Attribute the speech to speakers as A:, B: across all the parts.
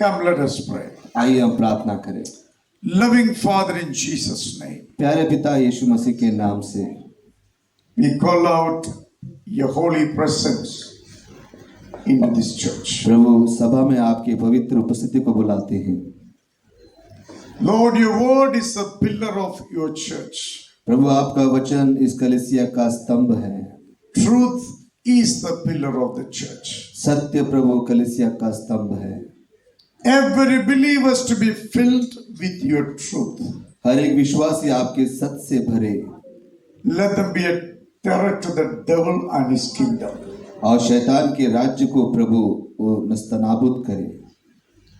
A: Come, let us pray.
B: आइए हम प्रार्थना करें।
A: Loving Father, in Jesus' name,
B: प्यारे पिता यीशु मसीह के नाम से
A: we call out your holy presence into this church.
B: प्रभु सभा में आपकी पवित्र उपस्थिति को बुलाते हैं।
A: Lord, your word is the pillar of your church.
B: प्रभु आपका वचन इस कलीसिया का स्तंभ है।
A: Truth is the pillar of the church.
B: सत्य प्रभु कलीसिया का स्तंभ है।
A: Every believer is to be filled with your truth.
B: हर एक विश्वासी आपके सत्य से भरे
A: Let them be a terror to the devil and his kingdom.
B: और शैतान के राज्य को प्रभु वो नस्तनाबूद करे।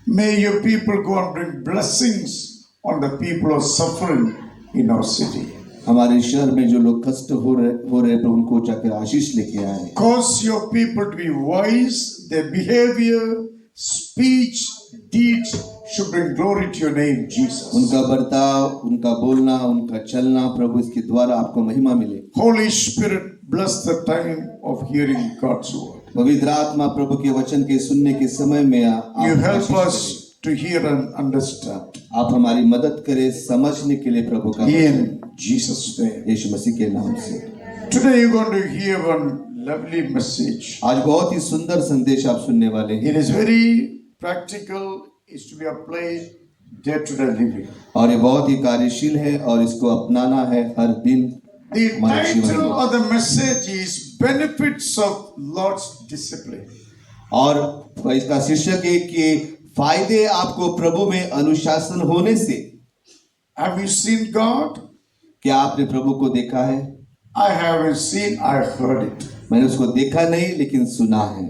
A: May your people go and bring blessings on the people who are suffering in our city.
B: हमारे शहर में जो लोग कष्ट हो रहे प्रभु उनको जाकर आशीष लेके आए।
A: Cause your people to be wise, their behavior, speech, deeds should bring glory to your name, Jesus.
B: उनका बर्ताव, उनका बोलना, उनका चलना प्रभु इसके द्वारा आपको महिमा मिले।
A: Holy Spirit, bless the time of hearing God's word.
B: पवित्र आत्मा प्रभु के वचन के सुनने के समय में
A: You
B: आप
A: help
B: Ashish
A: us to hear and understand.
B: करें। आप हमारी मदद करें समझने के लिए प्रभु का
A: In Jesus' name.
B: यीशु मसीह के नाम से।
A: Today you're going to hear one lovely message.
B: आज बहुत ही सुंदर संदेश आप सुनने वाले हैं
A: It is very practical, is to be applied day-to-day living.
B: और ये बहुत ही कार्यशील है और इसको अपनाना है हर दिन।
A: The
B: हमारे जीवन
A: title
B: में।
A: of the message is Benefits of Lord's Discipline.
B: और इसका शीर्षक है कि फायदे आपको प्रभु में अनुशासन होने से।
A: Have you seen God?
B: क्या आपने प्रभु को देखा है?
A: I haven't seen, I heard it.
B: मैंने उसको देखा नहीं लेकिन सुना है।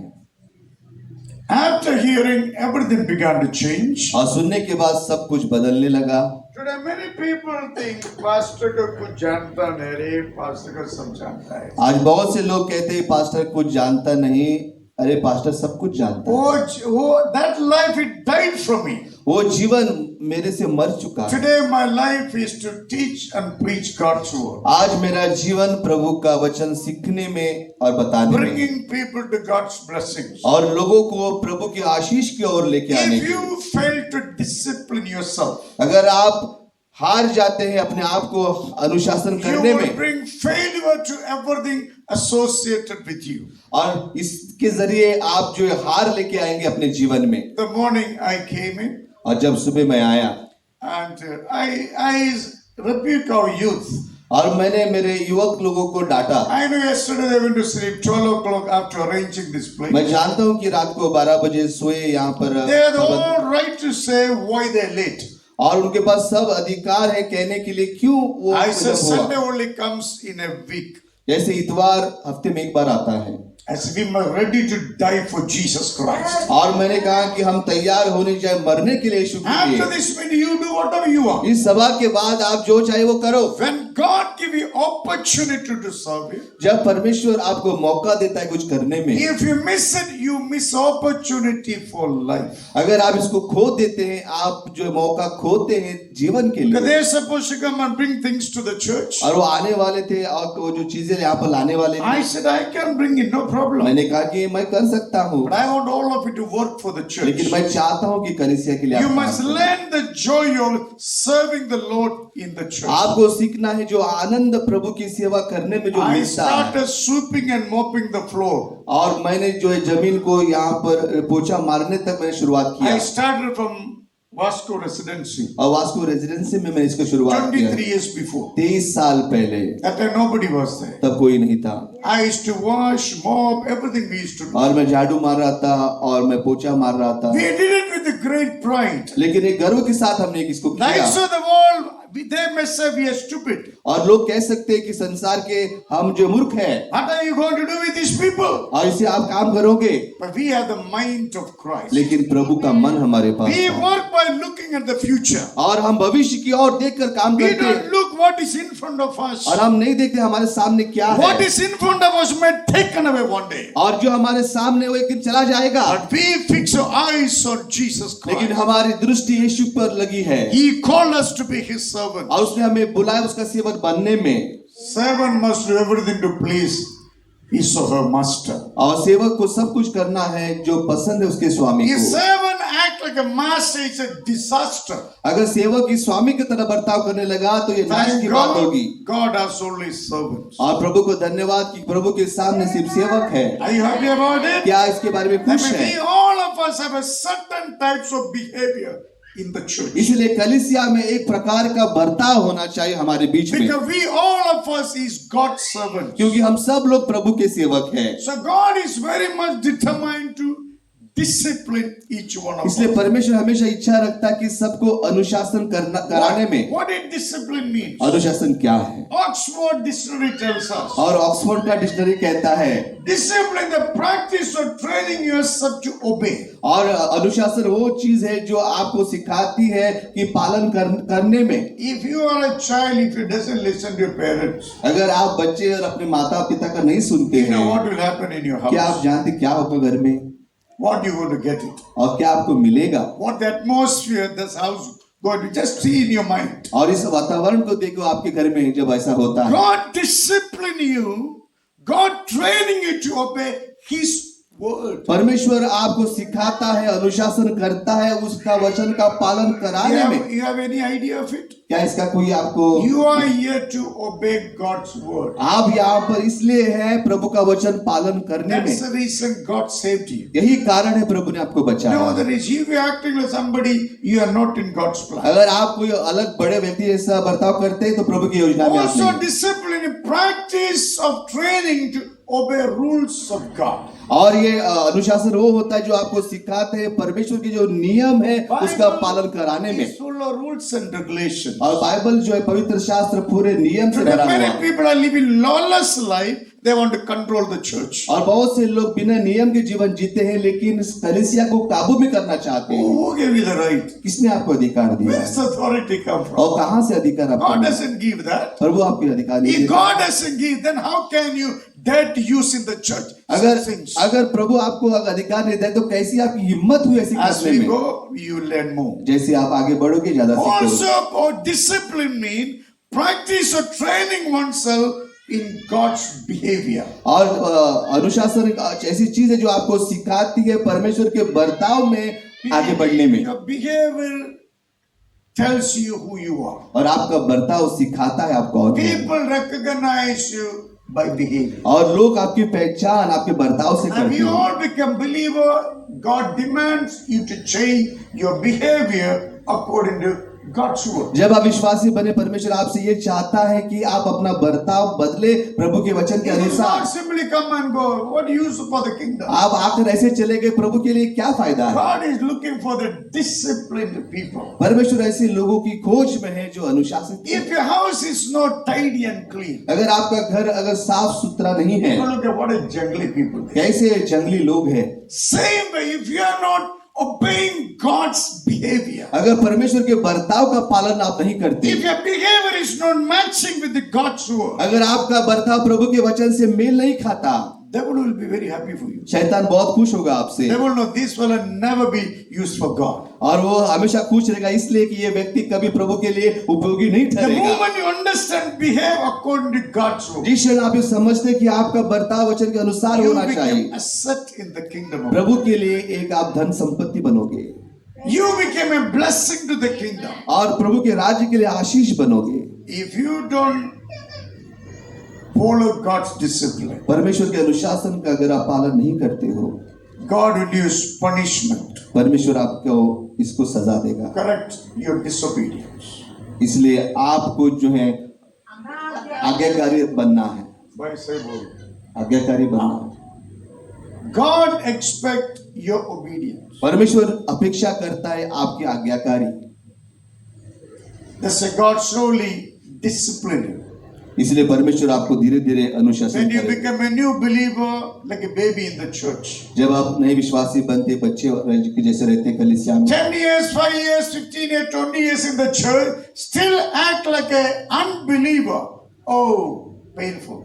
A: After hearing, everything began to change.
B: और सुनने के बाद सब कुछ बदलने लगा।
A: Today many people think pastor को कुछ जानता नहीं रे, pastor को सब जानता है।
B: आज बहुत से लोग कहते हैं पास्टर कुछ जानता नहीं, अरे पास्टर सब कुछ जानता है।
A: That life it died from me.
B: वो जीवन मेरे से मर चुका है।
A: Today my life is to teach and preach God's word.
B: आज मेरा जीवन प्रभु का वचन सीखने में और बताने में
A: Bringing people to God's blessings.
B: और लोगों को प्रभु की आशीष की ओर लेके आने
A: If
B: के।
A: you fail to discipline yourself,
B: अगर आप हार जाते हैं अपने आप को अनुशासन
A: you
B: करने
A: will
B: में
A: bring failure to everything associated with you.
B: और इसके जरिए आप जो है हार लेके आएंगे अपने जीवन में।
A: The morning I came in
B: और जब सुबह मैं आया
A: and I rebuke our youth.
B: और मैंने मेरे युवक लोगों को डांटा।
A: I know yesterday they went to sleep 12 o'clock after arranging this place.
B: मैं जानता हूँ कि रात को 12 बजे सोए यहाँ पर
A: They had all right to say why they're late.
B: और उनके पास सब अधिकार है कहने के लिए क्यों वो
A: I said
B: विलंब हुआ।
A: Sunday only comes in a week.
B: जैसे इतवार हफ्ते में एक बार आता है
A: As we are ready to die for Jesus Christ.
B: और मैंने कहा कि हम तैयार होने जाए मरने के लिए यीशु के
A: After
B: लिए।
A: this meeting, you do whatever you want.
B: इस सभा के बाद आप जो चाहे वो करो।
A: When God give you opportunity to serve Him,
B: जब परमेश्वर आपको मौका देता है कुछ करने में,
A: if you miss it, you miss opportunity for life.
B: अगर आप इसको खो देते हैं आप जो मौका खोते हैं जीवन के
A: Because
B: लिए।
A: they're supposed to come and bring things to the church.
B: और वो आने वाले थे और वो जो चीजें यहाँ पर लाने वाले थे।
A: I said I can bring it, no problem.
B: मैंने कहा कि मैं कर सकता हूँ
A: But I want all of you to work for the church.
B: लेकिन मैं चाहता हूँ कि कलीसिया के लिए
A: You
B: आप
A: must
B: काम करें।
A: learn the joy of serving the Lord in the church.
B: आपको सीखना है जो आनंद प्रभु की सेवा करने में जो
A: I
B: मिलता है।
A: started sweeping and mopping the floor.
B: और मैंने जो है जमीन को यहाँ पर पोछा मारने तक मैंने शुरुआत किया।
A: I started from Vasco Residency
B: और वास्को रेजिडेंसी में मैंने इसको शुरुआत किया
A: 23 years before.
B: 23 साल पहले।
A: That time nobody was there.
B: तब कोई नहीं था
A: I used to wash, mop, everything we used to do.
B: और मैं झाड़ू मार रहा था और मैं पोछा मार रहा था
A: We did it with a great pride.
B: लेकिन एक गर्व के साथ हमने इसको किया।
A: Like so the world, they may say we are stupid.
B: और लोग कह सकते हैं कि संसार के हम जो मूर्ख हैं
A: What are you going to do with these people?
B: और इसे आप काम करोगे
A: But we have the mind of Christ.
B: लेकिन प्रभु का मन हमारे पास
A: We
B: था।
A: work by looking at the future.
B: और हम भविष्य की ओर देखकर काम
A: We
B: करते हैं
A: don't look what is in front of us.
B: और हम नहीं देखते हमारे सामने क्या
A: What
B: है
A: is in front of us may taken away one day.
B: और जो हमारे सामने वो एक दिन चला जाएगा
A: But we fix our eyes on Jesus
B: लेकिन
A: Christ.
B: हमारी दृष्टि यीशु पर लगी है
A: He called us to be His servant.
B: और उसने हमें बुलाया उसका सेवक बनने में।
A: Servant must do everything to please his or her master.
B: और सेवक को सब कुछ करना है जो पसंद है उसके स्वामी
A: A
B: को।
A: servant act like a master, it's a disaster.
B: अगर सेवक की स्वामी की तरह बर्ताव करने लगा तो ये नाश
A: Thank
B: की बात होगी।
A: God has only servants.
B: और प्रभु को धन्यवाद कि प्रभु के सामने सिर्फ सेवक है।
A: Are you happy about it?
B: क्या इसके बारे में
A: I
B: खुश
A: mean,
B: है?
A: we all of us have a certain types of behavior in the church.
B: इसलिए कलीसिया में एक प्रकार का बर्ताव होना चाहिए हमारे बीच में,
A: Because we all of us is God's servants.
B: क्योंकि हम सब लोग प्रभु के सेवक हैं।
A: So God is very much determined to discipline each one of us.
B: इसलिए परमेश्वर हमेशा इच्छा रखता है कि सबको अनुशासन कराने में।
A: What did discipline mean?
B: अनुशासन क्या है?
A: Oxford Dictionary tells us.
B: और ऑक्सफोर्ड का डिक्शनरी कहता है
A: Discipline, the practice of training yourself to obey.
B: और अनुशासन वो चीज है जो आपको सिखाती है कि पालन करने में।
A: If you are a child, if you doesn't listen to your parents,
B: अगर आप बच्चे और अपने माता पिता का नहीं सुनते
A: you know
B: हैं,
A: what will happen in your
B: क्या
A: house?
B: आप जानते क्या होगा घर में
A: What you going to get it?
B: और क्या आपको मिलेगा?
A: What the atmosphere this house going to just see in your mind.
B: और इस वातावरण को देखो आपके घर में जब ऐसा होता है।
A: God discipline you, God training you to obey His word.
B: परमेश्वर आपको सिखाता है, अनुशासन करता है उसका वचन का पालन कराने में।
A: You have any idea of it?
B: क्या इसका कोई आपको?
A: You are here to obey God's word.
B: आप यहाँ पर इसलिए हैं प्रभु का वचन पालन करने में।
A: That's the reason God saved you.
B: यही कारण है प्रभु ने आपको बचाया।
A: No, that is, if you are acting like somebody, you are not in God's plan.
B: अगर आप कोई अलग बड़े व्यक्ति जैसा बर्ताव करते हैं तो प्रभु की योजना में आप
A: Also,
B: नहीं।
A: discipline, practice of training to obey rules of God.
B: और ये अनुशासन वो होता है जो आपको सिखाते हैं परमेश्वर के जो नियम है उसका पालन कराने में।
A: It's full of rules and regulations.
B: और बाइबल जो है पवित्र शास्त्र पूरे नियम से
A: Today,
B: भरा हुआ
A: many
B: है।
A: people are living lawless life. They want to control the church.
B: और बहुत से लोग बिना नियम के जीवन जीते हैं लेकिन कलीसिया को काबू में करना चाहते हैं।
A: Who gave you the right?
B: किसने आपको अधिकार दिया?
A: Where does authority come from?
B: और कहां से अधिकार आपको
A: God
B: मिला?
A: doesn't give that.
B: प्रभु आपके अधिकार नहीं
A: If
B: देता।
A: God doesn't give, then how can you dare to use in the church?
B: अगर
A: Such things.
B: अगर प्रभु आपको अधिकार नहीं दे तो कैसी आपकी हिम्मत हुई ऐसी
A: As
B: करने
A: we
B: में?
A: go, you learn more.
B: जैसे आप आगे बढ़ोगे ज्यादा सीखोगे।
A: Also, discipline mean practice or training oneself in God's behavior.
B: और अनुशासन एक ऐसी चीज है जो आपको सिखाती है परमेश्वर के बर्ताव में आगे बढ़ने में।
A: Your behavior tells you who you are.
B: और आपका बर्ताव सिखाता है आप कौन है।
A: People recognize you by behavior.
B: और लोग आपकी पहचान आपके बर्ताव से
A: And
B: करते
A: you
B: हैं।
A: all become believer. God demands you to change your behavior according to God's word.
B: जब आप विश्वासी बने परमेश्वर आपसे ये चाहता है कि आप अपना बर्ताव बदले प्रभु के वचन के
A: You will
B: अनुसार।
A: not simply come and go. What use for the kingdom?
B: आप आकर ऐसे चले गए प्रभु के लिए क्या फायदा है?
A: God is looking for the disciplined people.
B: परमेश्वर ऐसे लोगों की खोज में है जो अनुशासित है।
A: If your house is not tidy and clean,
B: अगर आपका घर अगर साफ सुथरा नहीं है,
A: you look at what a jungly people. they are.
B: कैसे जंगली लोग हैं।
A: Same way, if you are not obeying God's behavior,
B: अगर परमेश्वर के बर्ताव का पालन आप नहीं करते,
A: if your behavior is not matching with the God's word,
B: अगर आपका बर्ताव प्रभु के वचन से मेल नहीं खाता,
A: devil will be very happy for you.
B: शैतान बहुत खुश होगा आपसे।
A: They will know this will never be used for God.
B: और वो हमेशा खुश रहेगा इसलिए कि ये व्यक्ति कभी प्रभु के लिए उपयोगी नहीं
A: The
B: ठहरेगा।
A: moment you understand, behave according to God's word,
B: जिस क्षण आप ये समझते कि आपका बर्ताव वचन के अनुसार
A: you
B: होना चाहिए,
A: become asset in the kingdom of God.
B: प्रभु के लिए एक आप धन संपत्ति बनोगे
A: You became a blessing to the kingdom.
B: और प्रभु के राज्य के लिए आशीष बनोगे।
A: If you don't follow God's discipline,
B: परमेश्वर के अनुशासन का अगर आप पालन नहीं करते हो,
A: God will use punishment.
B: परमेश्वर आपको इसको सजा देगा।
A: Correct your disobedience.
B: इसलिए आपको जो है आज्ञाकारी बनना है,
A: Why say bold?
B: आज्ञाकारी बनना है।
A: God expect your obedience.
B: परमेश्वर अपेक्षा करता है आपकी आज्ञाकारी।
A: That's why God slowly discipline you.
B: इसलिए परमेश्वर आपको धीरे धीरे अनुशासन
A: When you
B: करेगा।
A: become a new believer, like a baby in the church,
B: जब आप नए विश्वासी बनते बच्चे के जैसे रहते कलीसिया में,
A: 10 years, 5 years, 15 years, 20 years in the church, still act like a unbeliever. Oh, painful.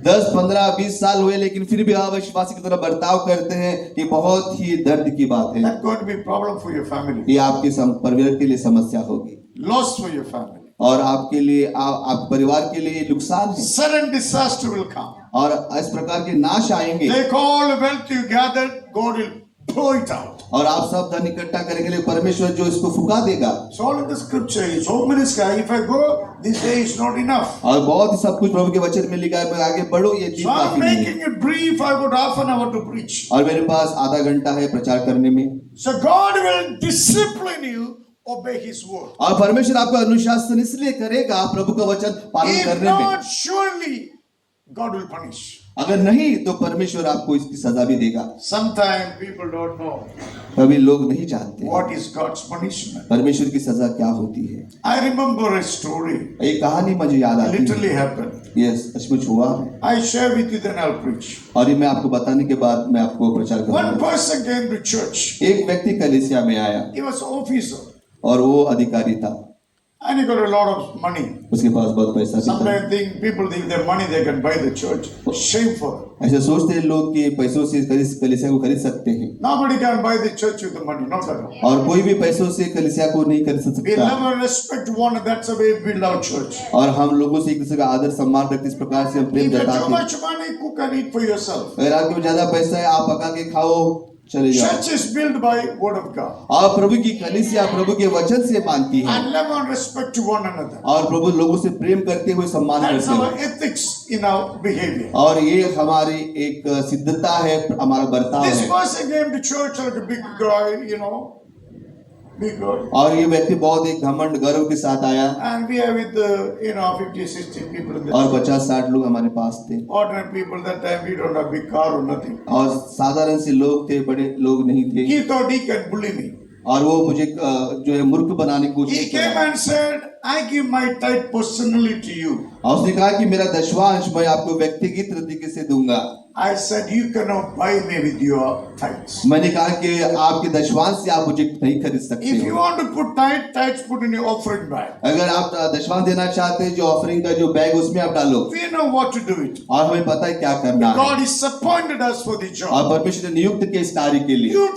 B: 10, 15, 20 साल हुए लेकिन फिर भी अविश्वासी की तरह बर्ताव करते हैं, ये बहुत ही दर्द की बात है।
A: That's going to be a problem for your family.
B: ये आपके परिवार के लिए समस्या होगी
A: Loss for your family.
B: और आपके लिए आप परिवार के लिए नुकसान है
A: Sudden disaster will come.
B: और इस प्रकार के नाश आएंगे।
A: Take all the wealth you gathered, God will blow it out.
B: और आप सब धन इकट्ठा करने के लिए परमेश्वर जो इसको फुका देगा।
A: It's all in the scripture. It's so many sky. If I go, this day is not enough.
B: और बहुत ही सब कुछ प्रभु के वचन में लिखा है, मैं आगे बढ़ूं ये दिन
A: So I'm
B: काफी नहीं है।
A: making it brief. I got half an hour to preach.
B: और मेरे पास आधा घंटा है प्रचार करने में।
A: So God will discipline you, obey His word.
B: और परमेश्वर आपका अनुशासन इसलिए करेगा प्रभु का वचन पालन
A: If
B: करने में।
A: not, surely God will punish.
B: अगर नहीं तो परमेश्वर आपको इसकी सजा भी देगा।
A: Sometimes people don't know
B: कभी लोग नहीं जानते
A: what is God's punishment.
B: परमेश्वर की सजा क्या होती है।
A: I remember a story.
B: एक कहानी मुझे याद आती
A: Literally
B: है।
A: happened.
B: ये सचमुच हुआ है
A: I share with you, then I'll preach.
B: और ये मैं आपको बताने के बाद मैं आपको प्रचार
A: One
B: करूंगा।
A: person came to church.
B: एक व्यक्ति कलीसिया में आया
A: He was an officer
B: और वो अधिकारी था,
A: and he got a lot of money.
B: उसके पास बहुत पैसा भी था।
A: Sometimes people think their money they can buy the church. Shameful.
B: ऐसे सोचते हैं लोग कि पैसों से कलीसिया को खरीद सकते हैं
A: Nobody can buy the church with the money. Not at all.
B: और कोई भी पैसों से कलीसिया को नहीं खरीद
A: We
B: सकता।
A: never respect one. That's the way we build our church.
B: और हम लोगों से एक दूसरे का आदर सम्मान करते इस प्रकार से हम प्रेम
A: If you have too
B: जताते हैं।
A: much money, cook and eat for yourself.
B: अगर आपके पास ज्यादा पैसा है आप पका के खाओ, चले जाओ।
A: Church is built by word of God.
B: और प्रभु की कलीसिया प्रभु के वचन से मानती है
A: And live on respect to one another.
B: और प्रभु लोगों से प्रेम करते हुए सम्मान
A: That's
B: करते
A: our
B: हुए।
A: ethics in our behavior.
B: और ये हमारी एक सिद्धता है, हमारा बर्ताव
A: This
B: है।
A: person came to church like a big guy, big guy.
B: और ये व्यक्ति बहुत एक घमंड गर्व के साथ आया
A: And we are with 50, 60 people in the
B: और
A: church.
B: 50-60 लोग हमारे पास थे
A: Ordinary people that time we don't have big car or nothing.
B: और साधारण से लोग थे, बड़े लोग नहीं थे।
A: He thought he can bully me.
B: और वो मुझे जो है मूर्ख बनाने की
A: He
B: कोशिश
A: came
B: किया
A: and said, I give my tithe personally to you.
B: और उसने कहा कि मेरा दशवांश मैं आपको व्यक्तिगत तरीके से दूंगा।
A: I said, you cannot buy me with your tithes.
B: मैंने कहा कि आपके दशवांश से आप मुझे नहीं खरीद सकते
A: If you
B: हो।
A: want to put tithes put in your offering bag.
B: अगर आप दशवांश देना चाहते हैं जो ऑफरिंग का जो बैग उसमें आप डालो
A: We know what to do it.
B: और हमें पता है क्या करना है।
A: God has appointed us for the job.
B: और परमेश्वर ने नियुक्त किया इस कार्य के लिए।
A: Don't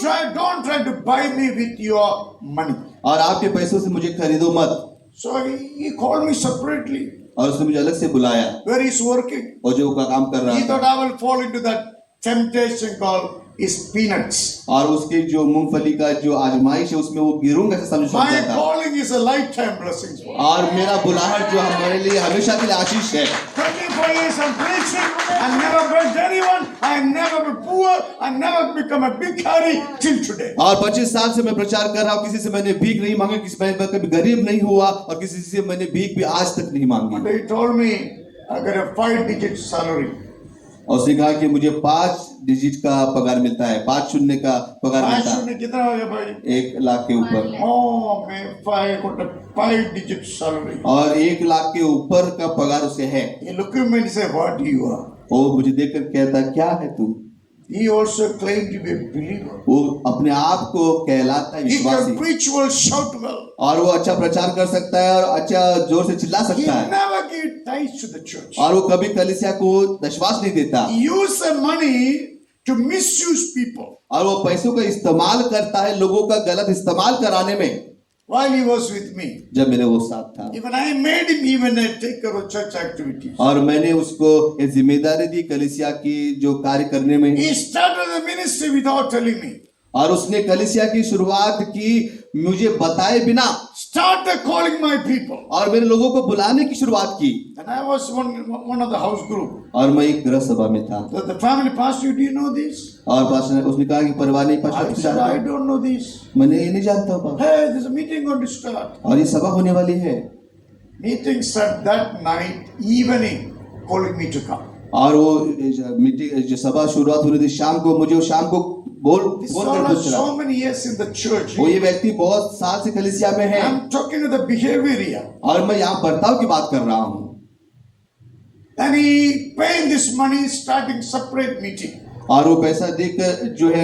A: try to buy me with your money.
B: और आपके पैसों से मुझे खरीदो मत।
A: So he called me separately.
B: और उसने मुझे अलग से बुलाया
A: Where he's working.
B: और जो का काम कर रहा
A: He
B: था
A: thought I will fall into that temptation called is peanuts.
B: और उसके जो मूंगफली का जो आजमाइश है उसमें वो गिरूंगा ऐसा समझ
A: My
B: सकता था।
A: calling is a lifetime blessing.
B: और मेरा बुलाहट जो हमारे लिए हमेशा के लिए आशीष है।
A: 24 years I'm preaching. I never begged anyone. I never been poor. I never become a bhikhari till today.
B: और 25 साल से मैं प्रचार कर रहा हूँ, किसी से मैंने भीख नहीं मांगी, किसी मैं कभी गरीब नहीं हुआ और किसी से मैंने भीख भी आज तक नहीं मांगी।
A: But he told me I got a 5-digit salary.
B: और उसने कहा कि मुझे 5 डिजिट का पगार मिलता है, 5 शून्य का पगार मिलता है,
A: ने कितना हो गया भाई?
B: 1 लाख के ऊपर।
A: Oh, मैं 5-digit salary.
B: और 1 लाख के ऊपर का पगार उसे है।
A: He looked at me and said, "What you are?"
B: वो मुझे देखकर कहता क्या है तू?
A: He also claimed to be a believer.
B: वो अपने आप को कहलाता है
A: He can
B: विश्वासी
A: preach well, shout well.
B: और वो अच्छा प्रचार कर सकता है और अच्छा जोर से चिल्ला
A: He
B: सकता है
A: never gave tithes to the church.
B: और वो कभी कलीसिया को दशवांश नहीं देता
A: He used the money to misuse people.
B: और वो पैसों का इस्तेमाल करता है लोगों का गलत इस्तेमाल कराने में।
A: While he was with me,
B: जब मेरे वो साथ था
A: even I made him even take care of church activities.
B: और मैंने उसको ये जिम्मेदारी दी कलीसिया की जो कार्य करने में।
A: He started the ministry without telling me.
B: और उसने कलीसिया की शुरुआत की मुझे बताए बिना,
A: Started calling my people.
B: और मेरे लोगों को बुलाने की शुरुआत की।
A: And I was one of the house group.
B: और मैं एक गृह सभा में था
A: The family pastor, do you know this?
B: और पास्टर उसने कहा कि परिवार नहीं
A: I
B: pastor
A: said, I don't know this.
B: मैंने ये नहीं जानता था।
A: Hey, there's a meeting going to start.
B: और ये सभा होने वाली है।
A: Meeting started that night, evening, calling me to come.
B: और वो मीटिंग जो सभा शुरुआत हो रही थी शाम को, मुझे शाम को
A: This
B: बोल
A: all
B: कर
A: are
B: पूछा।
A: so many years in the church.
B: वो ये व्यक्ति बहुत साल से कलीसिया में है
A: I'm talking to the behavior here.
B: और मैं यहाँ बर्ताव की बात कर रहा हूँ।
A: And he paying this money, starting separate meeting.
B: और वो पैसा देकर जो है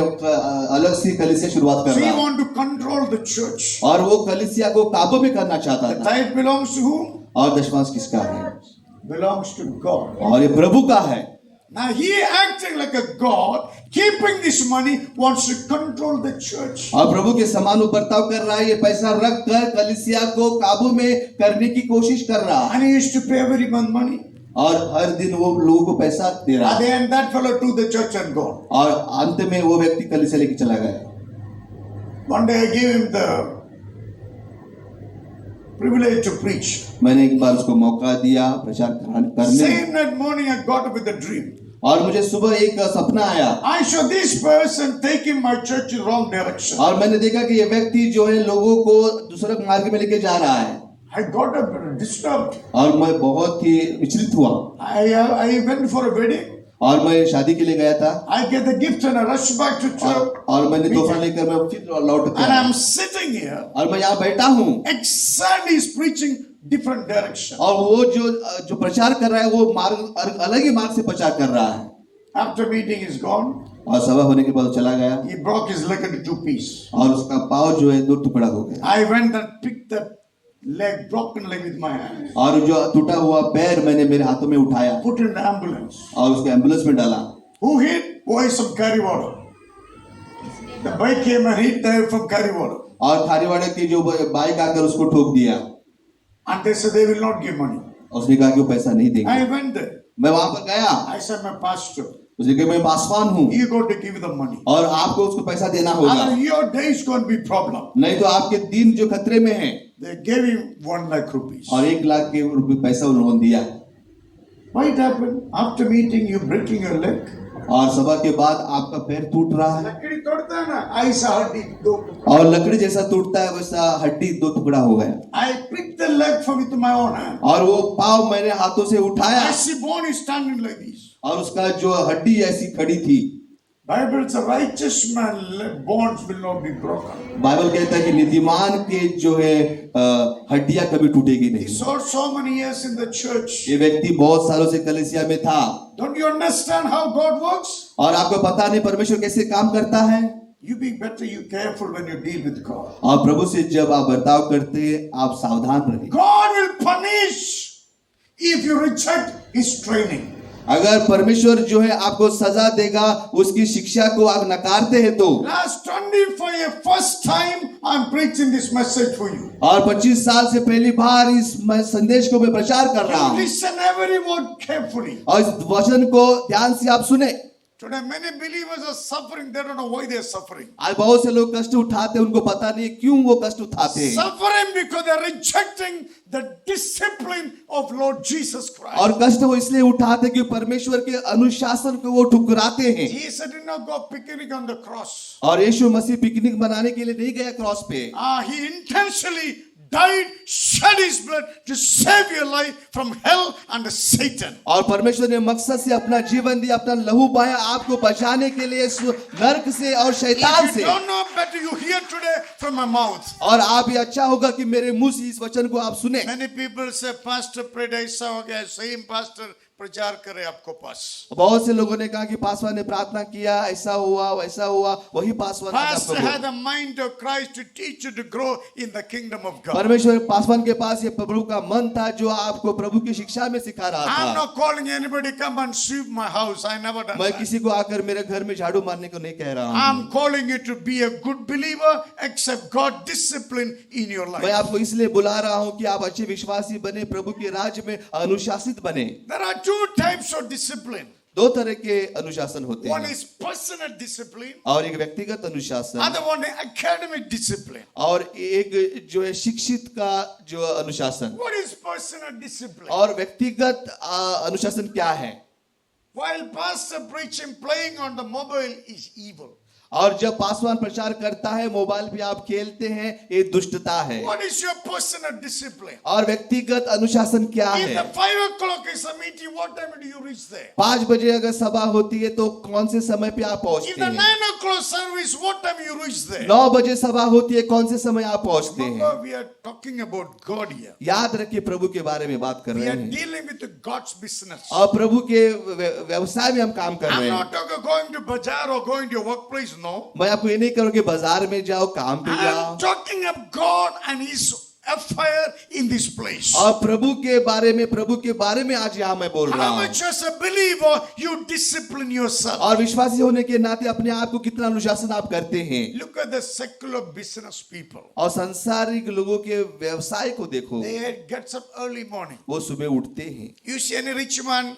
B: अलग से कलीसिया शुरुआत कर
A: So he
B: रहा है
A: want to control the church.
B: और वो कलीसिया को काबू में करना चाहता
A: The
B: था।
A: tithe belongs to whom?
B: और दशमांश किसका है?
A: Belongs to God.
B: और ये प्रभु का है।
A: Now he acting like a God, keeping this money, wants to control the church.
B: और प्रभु के समान वो बर्ताव कर रहा है, ये पैसा रख कर कलीसिया को काबू में करने की कोशिश कर रहा है।
A: And he used to pay every month money.
B: और हर दिन वो लोगों को पैसा दे रहा
A: At the
B: है
A: end, that fellow to the church and gone.
B: और अंत में वो व्यक्ति कलीसिया लेके चला गया।
A: One day I gave him the privilege to preach.
B: मैंने एक बार उसको मौका दिया प्रचार करने
A: Same night morning, I got up with a dream.
B: और मुझे सुबह एक सपना आया
A: I saw this person taking my church in wrong direction.
B: और मैंने देखा कि ये व्यक्ति जो है लोगों को दूसरे मार्ग में लेके जा रहा है
A: I got up disturbed.
B: और मैं बहुत ही विचलित हुआ
A: I went for a wedding.
B: और मैं शादी के लिए गया था
A: I get the gift and I rush back to church.
B: और मैंने तोहफा लेकर मैं फिर लौट के
A: And
B: आया
A: I'm sitting here.
B: और मैं यहाँ बैठा हूँ
A: Exactly, is preaching different direction.
B: और वो जो प्रचार कर रहा है वो मार्ग अलग ही मार्ग से प्रचार कर रहा है
A: After meeting is gone,
B: और सभा होने के बाद वो चला गया
A: he broke his leg into 2 pieces.
B: और उसका पाँव जो है 2 टुकड़ा हो गया
A: I went and picked that leg, broken leg with my hands.
B: और जो टूटा हुआ पैर मैंने मेरे हाथों में उठाया
A: Put in the ambulance.
B: और उसको एम्बुलेंस में डाला
A: Who hit? Boys from Kariwada. The bike came and hit there from Kariwada.
B: और खारीवाड़ा की जो बाइक आकर उसको ठोक दिया
A: And they said they will not give money.
B: उसने कहा कि वो पैसा नहीं देंगे
A: I went there.
B: मैं वहां पर गया
A: I said, my pastor,
B: उसने कहा मैं पासवान हूँ
A: you got to give the money.
B: और आपको उसको पैसा देना होगा
A: And your day is going to be problem.
B: नहीं तो आपके दिन जो खतरे में है
A: They gave him 1 lakh rupees.
B: और 1 लाख के रुपए पैसा उन लोगों ने दिया
A: Why it happened? After meeting, you breaking your leg.
B: और सभा के बाद आपका पैर टूट रहा है
A: लकड़ी तोड़ता है ना, ऐसा हड्डी 2 टुकड़ा.
B: और लकड़ी जैसा टूटता है वैसा हड्डी 2 टुकड़ा हो गया
A: I picked the leg from with my own hand.
B: और वो पाँव मैंने हाथों से उठाया
A: I see bone is standing like this.
B: और उसका जो हड्डी ऐसी खड़ी थी
A: Bible says a righteous man bones will not be broken.
B: Bible कहता है कि नीतिमान के जो है हड्डियां कभी टूटेगी
A: He
B: नहीं
A: served so many years in the church.
B: ये व्यक्ति बहुत सालों से कलीसिया में था
A: Don't you understand how God works?
B: और आपको पता नहीं परमेश्वर कैसे काम करता है
A: You be better, you careful when you deal with God.
B: और प्रभु से जब आप बर्ताव करते हैं आप सावधान रहिए
A: God will punish if you reject His training.
B: अगर परमेश्वर जो है आपको सजा देगा उसकी शिक्षा को आप नकारते हैं तो
A: Last 25 years, first time I'm preaching this message for you.
B: और 25 साल से पहली बार इस संदेश को मैं प्रचार कर रहा हूँ
A: Listen every word carefully.
B: और इस वचन को ध्यान से आप सुने
A: Today many believers are suffering. They don't know why they are suffering.
B: आज बहुत से लोग कष्ट उठाते हैं उनको पता नहीं क्यों वो कष्ट उठाते हैं
A: Suffering because they are rejecting the discipline of Lord Jesus Christ.
B: और कष्ट वो इसलिए उठाते हैं कि परमेश्वर के अनुशासन को वो ठुकराते हैं
A: Jesus did not go picnic on the cross.
B: और यीशु मसीह पिकनिक मनाने के लिए नहीं गया क्रॉस पे
A: He intentionally died, shed his blood to save your life from hell and Satan.
B: और परमेश्वर ने मकसद से अपना जीवन दिया अपना लहू बहाया आपको बचाने के लिए इस नरक से और शैतान
A: If you
B: से
A: don't know better, you hear today from my mouth.
B: और आप ये अच्छा होगा कि मेरे मुंह से इस वचन को आप सुने
A: Many people say, Pastor prayed, ऐसा हो गया, same pastor प्रचार करे आपको पास.
B: बहुत से लोगों ने कहा कि पासवान ने प्रार्थना किया ऐसा हुआ वैसा हुआ वही पासवान आज
A: Pastor
B: आपको
A: had the mind of Christ to teach you to grow in the kingdom of God.
B: परमेश्वर पासवान के पास ये प्रभु का मन था जो आपको प्रभु की शिक्षा में सिखा रहा
A: I'm
B: था
A: not calling anybody come and sweep my house. I never done
B: मैं
A: that.
B: किसी को आकर मेरे घर में झाड़ू मारने को नहीं कह रहा हूँ
A: I'm calling you to be a good believer, accept God discipline in your
B: मैं
A: life.
B: आपको इसलिए बुला रहा हूँ कि आप अच्छे विश्वासी बने प्रभु के राज्य में अनुशासित बने
A: There are 2 types of discipline.
B: 2 तरह के अनुशासन होते
A: One
B: हैं
A: is personal discipline,
B: और एक व्यक्तिगत अनुशासन
A: other one is academic discipline.
B: और एक जो है शिक्षित का जो अनुशासन
A: What is personal discipline?
B: और व्यक्तिगत अनुशासन क्या है
A: While pastor preaching, playing on the mobile is evil.
B: और जब पासवान प्रचार करता है मोबाइल पे आप खेलते हैं ये दुष्टता है
A: What is your personal discipline?
B: और व्यक्तिगत अनुशासन क्या
A: If
B: है
A: the 5 o'clock is a meeting, what time do you reach there?
B: 5 बजे अगर सभा होती है तो कौन से समय पे आप
A: If
B: पहुंचते
A: the
B: हैं
A: 9 o'clock service, what time you reach there?
B: 9 बजे सभा होती है कौन से समय आप पहुंचते हैं
A: Remember, we are talking about God here.
B: याद रखिए प्रभु के बारे में बात कर
A: We
B: रहे
A: are
B: हैं
A: dealing with God's business.
B: और प्रभु के व्यवसाय में हम काम कर
A: I'm
B: रहे हैं
A: not talking going to bazaar or going to your workplace, no.
B: मैं आपको ये नहीं करूँ कि बाजार में जाओ काम पे
A: I'm
B: जाओ
A: talking of God and His affair in this place.
B: और प्रभु के बारे में आज यहाँ मैं बोल रहा
A: How
B: हूँ।
A: much as a believer you discipline yourself.
B: और विश्वासी होने के नाते अपने आप को कितना अनुशासन आप करते हैं।
A: Look at the secular business people.
B: और सांसारिक लोगों के व्यवसाय को देखो,
A: They get up early morning.
B: वो सुबह उठते हैं।
A: You see any rich man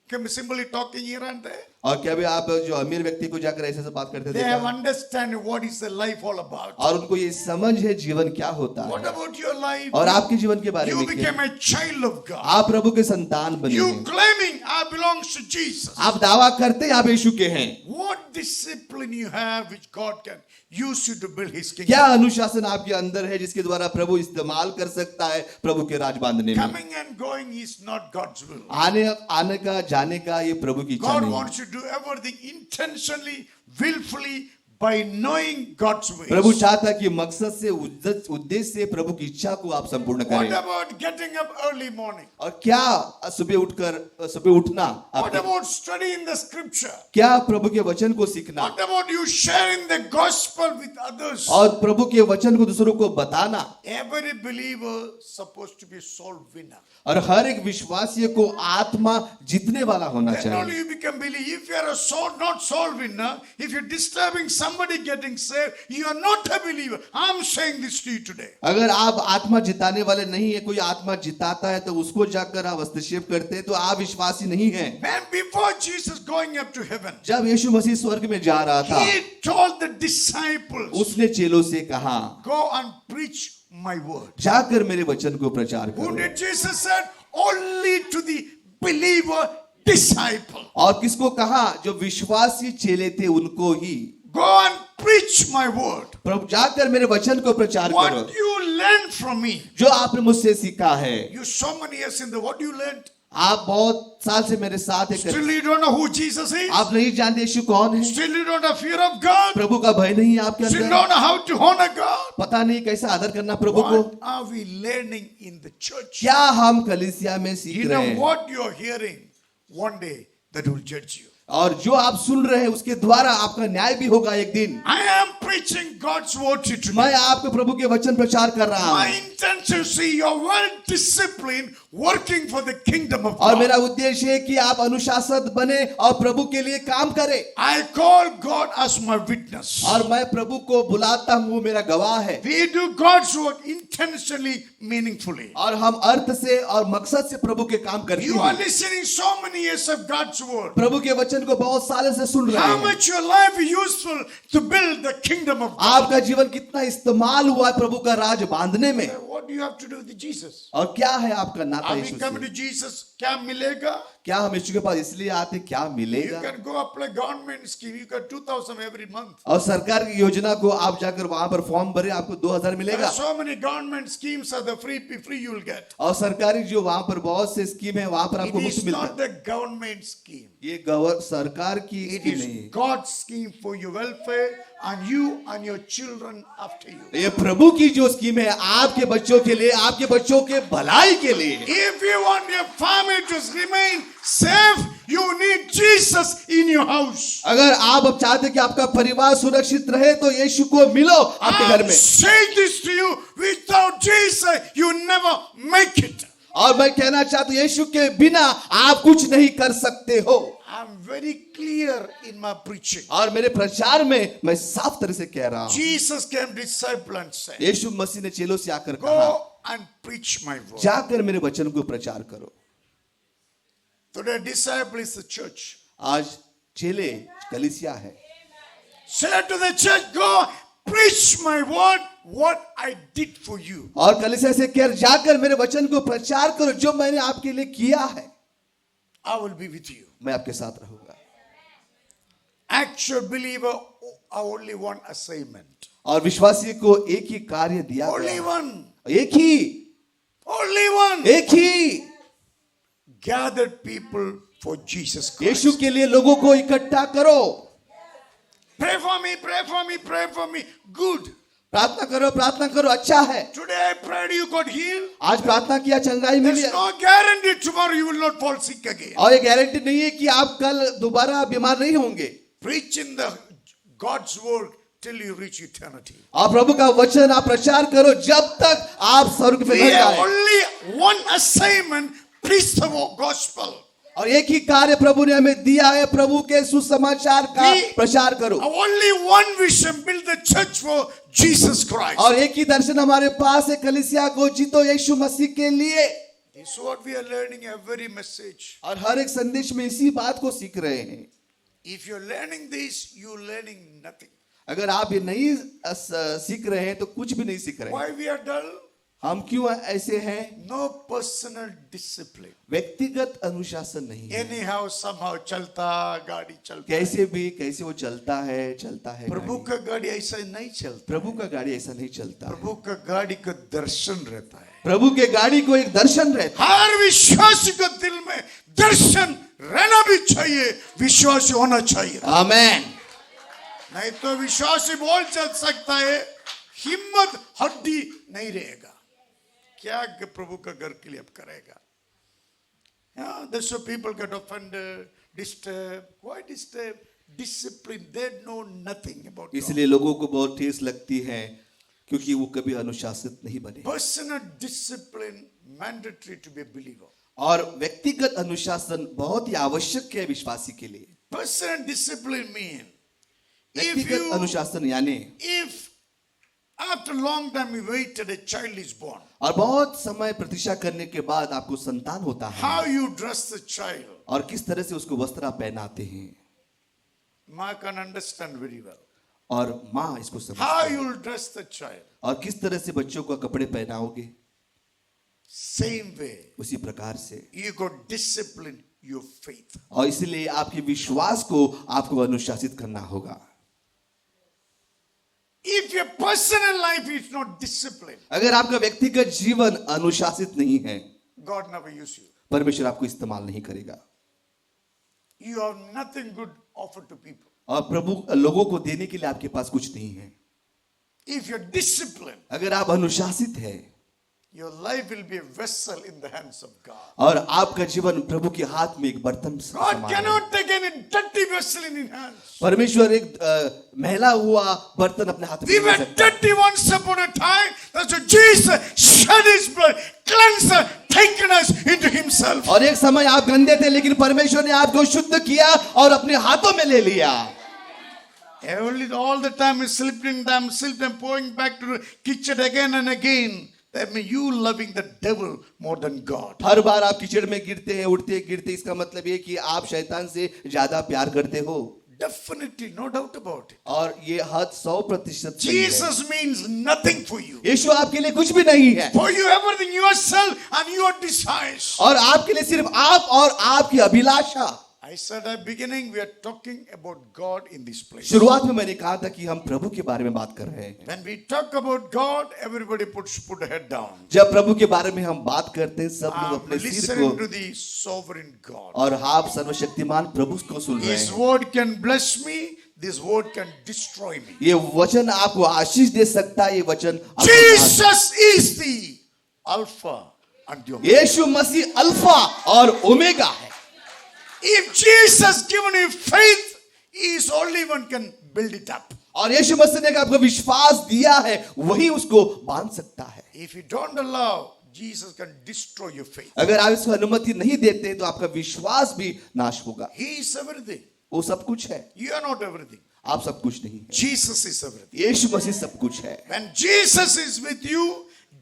A: can be simply talking here and there.
B: और क्या भी आप जो अमीर व्यक्ति को जाकर ऐसे बात करते
A: They have
B: देखा?
A: understanding what is the life all about.
B: और उनको ये समझ है जीवन क्या होता
A: What
B: है।
A: about your life?
B: और आपके जीवन के बारे
A: You
B: में क्या?
A: became a child of God.
B: आप प्रभु के संतान बने
A: You
B: हैं।
A: claiming I belongs to Jesus.
B: आप दावा करते हैं आप यीशु के हैं।
A: What discipline you have which God can use you to build His
B: क्या
A: kingdom?
B: अनुशासन आपके अंदर है जिसके द्वारा प्रभु इस्तेमाल कर सकता है प्रभु के राज बांधने में?
A: Coming and going is not God's will.
B: आने का जाने का ये प्रभु की इच्छा
A: God
B: नहीं है।
A: wants you to do everything intentionally, willfully, by knowing God's ways.
B: प्रभु चाहता है कि मकसद से उद्देश्य से प्रभु की इच्छा को आप संपूर्ण
A: What
B: करें।
A: about getting up early morning?
B: और क्या सुबह उठना
A: What
B: आपके-
A: about studying the scripture?
B: क्या प्रभु के वचन को सीखना
A: What about you sharing the gospel with others?
B: और प्रभु के वचन को दूसरों को बताना।
A: Every believer supposed to be soul winner.
B: और हर एक विश्वासी को आत्मा जीतने वाला होना
A: Then only
B: चाहिए।
A: you become believer. If you are a soul, not soul winner, if you're disturbing somebody getting saved, you are not a believer. I'm saying this to you today.
B: अगर आप आत्मा जिताने वाले नहीं है, कोई आत्मा जिताता है तो उसको जाकर आप हस्तक्षेप करते हैं तो आप विश्वासी नहीं हैं।
A: When before Jesus going up to heaven,
B: जब यीशु मसीह स्वर्ग में जा रहा था,
A: He told the disciples,
B: उसने चेलों से कहा,
A: go and preach my word.
B: जाकर मेरे वचन को प्रचार
A: Who
B: करो।
A: did Jesus said? Only to the believer disciple.
B: और किसको कहा? जो विश्वासी चेले थे उनको ही।
A: Go and preach my word.
B: प्रभु जाकर मेरे वचन को प्रचार करो।
A: What you learned from me.
B: जो आपने मुझसे सीखा है।
A: You so many years in the what you learned.
B: आप बहुत साल से मेरे साथ है।
A: Still you don't know who Jesus is.
B: आप नहीं जानते यीशु कौन है।
A: Still you don't have fear of God.
B: प्रभु का भय नहीं है आपके
A: Still
B: अंदर।
A: don't know how to honor God.
B: पता नहीं कैसा आदर करना प्रभु को।
A: What are we learning in the church?
B: क्या हम कलीसिया में सीख
A: You
B: रहे
A: know
B: हैं?
A: what you are hearing. One day that will judge you.
B: और जो आप सुन रहे हैं उसके द्वारा आपका न्याय भी होगा एक दिन।
A: I am preaching God's word to you today.
B: मैं आपको प्रभु के वचन प्रचार कर रहा
A: My
B: हूँ
A: intention is see you're well disciplined working for the kingdom of
B: और
A: God.
B: मेरा उद्देश्य है कि आप अनुशासित बने और प्रभु के लिए काम करें।
A: I call God as my witness.
B: और मैं प्रभु को बुलाता हूँ, वो मेरा गवाह है।
A: We do God's work intentionally, meaningfully.
B: और हम अर्थ से और मकसद से प्रभु के काम करते
A: You are
B: हैं।
A: listening so many years of God's word.
B: प्रभु के वचन को बहुत सालों से सुन रहे
A: How
B: हैं।
A: much your life is useful to build the kingdom of God.
B: आपका जीवन कितना इस्तेमाल हुआ है प्रभु का राज बांधने में।
A: What do you have to do with Jesus?
B: और क्या है आपका नाता
A: Are we
B: यीशु
A: coming
B: से?
A: to Jesus? क्या मिलेगा?
B: क्या हम यीशु के पास इसलिए आते, क्या
A: You
B: मिलेगा?
A: can go apply government scheme. You get 2,000 every month.
B: और सरकार की योजना को आप जाकर वहां पर फॉर्म भरे, आपको 2000
A: There
B: मिलेगा।
A: are so many government schemes are the free you will get.
B: और सरकारी जो वहां पर बहुत से स्कीम है वहां पर
A: It
B: आपको
A: is
B: मुफ्त मिलता
A: not
B: है।
A: the government scheme.
B: ये सरकार की
A: It
B: स्कीम
A: is
B: नहीं है।
A: God's scheme for your welfare and you and your children after you.
B: ये प्रभु की जो स्कीम है आपके बच्चों के लिए, आपके बच्चों के भलाई के लिए।
A: If you want your family to remain safe, you need Jesus in your house.
B: अगर आप अब चाहते कि आपका परिवार सुरक्षित रहे तो यीशु को मिलो आपके घर
A: I'm
B: में।
A: saying this to you, without Jesus, you never make it.
B: और मैं कहना चाहता हूं यीशु के बिना आप कुछ नहीं कर सकते हो।
A: I'm very clear in my preaching.
B: और मेरे प्रचार में मैं साफ तरह से कह रहा हूं,
A: Jesus came disciple and said,
B: यीशु मसीह ने चेलों से आकर कहा,
A: go and preach my word.
B: जाकर मेरे वचन को प्रचार करो।
A: Today disciple is the church.
B: आज चेले कलीसिया है।
A: Say to the church, go preach my word, what I did for you.
B: और कलीसिया से कह जाकर मेरे वचन को प्रचार करो जो मैंने आपके लिए किया है।
A: I will be with you.
B: मैं आपके साथ रहूंगा।
A: Actual believer are only one assignment.
B: और विश्वासी को एक ही कार्य दिया
A: Only
B: गया।
A: one.
B: एक ही,
A: Only one.
B: एक ही।
A: Gathered people for Jesus Christ.
B: यीशु के लिए लोगों को इकट्ठा करो।
A: Pray for me, pray for me, pray for me. Good.
B: प्रार्थना करो, अच्छा है।
A: Today I prayed, you got healed.
B: आज प्रार्थना किया, चंगाई मिली।
A: There's no guarantee tomorrow you will not fall sick again.
B: और ये गारंटी नहीं है कि आप कल दोबारा बीमार नहीं होंगे।
A: Preach in the God's word till you reach eternity.
B: आप प्रभु का वचन आप प्रचार करो जब तक आप स्वर्ग पे
A: We
B: न
A: have
B: जाएं।
A: only one assignment, preach the gospel.
B: और एक ही कार्य प्रभु ने हमें दिया है, प्रभु के सुसमाचार का
A: We-
B: प्रचार करो।
A: Only one vision, build the church for Jesus Christ.
B: और एक ही दर्शन हमारे पास है, कलीसिया को जीतो यीशु मसीह के लिए।
A: This is what we are learning every message.
B: और हर एक संदेश में इसी बात को सीख रहे हैं।
A: If you're learning this, you're learning nothing.
B: अगर आप ये नहीं सीख रहे हैं तो कुछ भी नहीं सीख रहे हैं।
A: Why we are dull?
B: हम क्यों ऐसे हैं?
A: No personal discipline.
B: व्यक्तिगत अनुशासन नहीं है।
A: Anyhow, somehow चलता गाड़ी चलता।
B: कैसे भी कैसे वो चलता है
A: प्रभु
B: गाड़ी।
A: का गाड़ी ऐसा नहीं चलता।
B: प्रभु का गाड़ी ऐसा नहीं चलता है।
A: प्रभु का गाड़ी का दर्शन रहता है।
B: प्रभु के गाड़ी को एक दर्शन रहता है।
A: हर विश्वासी के दिल में दर्शन रहना भी चाहिए, विश्वासी होना चाहिए।
B: आमेन।
A: नहीं तो विश्वासी बोल चल सकता है, हिम्मत हड्डी नहीं रहेगा। क्या प्रभु का घर के लिए अब करेगा? That's why people get offended, disturb. Why disturb? Discipline. They know nothing about God.
B: इसलिए लोगों को बहुत ठेस लगती है क्योंकि वो कभी अनुशासित नहीं बने।
A: Personal discipline mandatory to be a believer.
B: और व्यक्तिगत अनुशासन बहुत ही आवश्यक है विश्वासी के लिए।
A: Personal discipline mean
B: व्यक्तिगत अनुशासन यानी
A: if after long time you waited, a child is born.
B: और बहुत समय प्रतीक्षा करने के बाद आपको संतान होता है,
A: How you dress the child,
B: और किस तरह से उसको वस्त्र आप पहनाते हैं,
A: Ma can understand very well.
B: और माँ इसको समझती
A: How
B: है।
A: you will dress the child,
B: और किस तरह से बच्चों को कपड़े पहनाओगे,
A: same way
B: उसी प्रकार से।
A: you got discipline your faith.
B: और इसलिए आपके विश्वास को आपको अनुशासित करना होगा।
A: If your personal life is not disciplined,
B: अगर आपका व्यक्तिगत जीवन अनुशासित नहीं है,
A: God never use you.
B: परमेश्वर आपको इस्तेमाल नहीं करेगा।
A: You have nothing good offered to people.
B: और प्रभु लोगों को देने के लिए आपके पास कुछ नहीं है।
A: If you're disciplined,
B: अगर आप अनुशासित है,
A: your life will be a vessel in the hands of God.
B: और आपका जीवन प्रभु के हाथ में एक बर्तन
A: God
B: समान है।
A: cannot take any dirty vessel in His hands.
B: परमेश्वर एक मैला हुआ बर्तन अपने हाथ में
A: We
B: नहीं
A: were
B: ले सकता।
A: dirty once upon a time. That's why Jesus shed His blood, cleansed us, taken us into Himself.
B: और एक समय आप गंदे थे, लेकिन परमेश्वर ने आपको शुद्ध किया और अपने हाथों में ले लिया।
A: All the time is slipping them, pouring back to the kitchen again and again. That means you loving the devil more than God.
B: हर बार आप कीचड़ में गिरते हैं, उठते गिरते, इसका मतलब ये कि आप शैतान से ज्यादा प्यार करते हो।
A: Definitely, no doubt about it.
B: और ये हद 100% सही है।
A: Jesus means nothing for you.
B: यीशु आपके लिए कुछ भी नहीं है,
A: For you, everything yourself and your desires.
B: और आपके लिए सिर्फ आप और आपकी अभिलाषा।
A: I said at the beginning, we are talking about God in this place.
B: शुरुआत में मैंने कहा था कि हम प्रभु के बारे में बात कर रहे हैं।
A: When we talk about God, everybody put a head down.
B: जब प्रभु के बारे में हम बात करते हैं, सब लोग
A: I'm
B: अपने सिर
A: listening
B: को,
A: to the sovereign God.
B: और आप सर्वशक्तिमान प्रभु को सुन रहे
A: His
B: हैं।
A: word can bless me. This word can destroy me.
B: ये वचन आपको आशीष दे सकता है, ये वचन आपको
A: Jesus is the Alpha and the Omega.
B: यीशु मसीह अल्फा और ओमेगा है।
A: If Jesus given you faith, He is only one can build it up.
B: और यीशु मसीह ने आपको विश्वास दिया है, वही उसको बांध सकता है।
A: If you don't allow, Jesus can destroy your faith.
B: अगर आप इसको अनुमति नहीं देते तो आपका विश्वास भी नाश होगा।
A: He is everything.
B: वो सब कुछ है,
A: You are not everything.
B: आप सब कुछ नहीं है।
A: Jesus is everything.
B: यीशु मसीह सब कुछ है।
A: When Jesus is with you,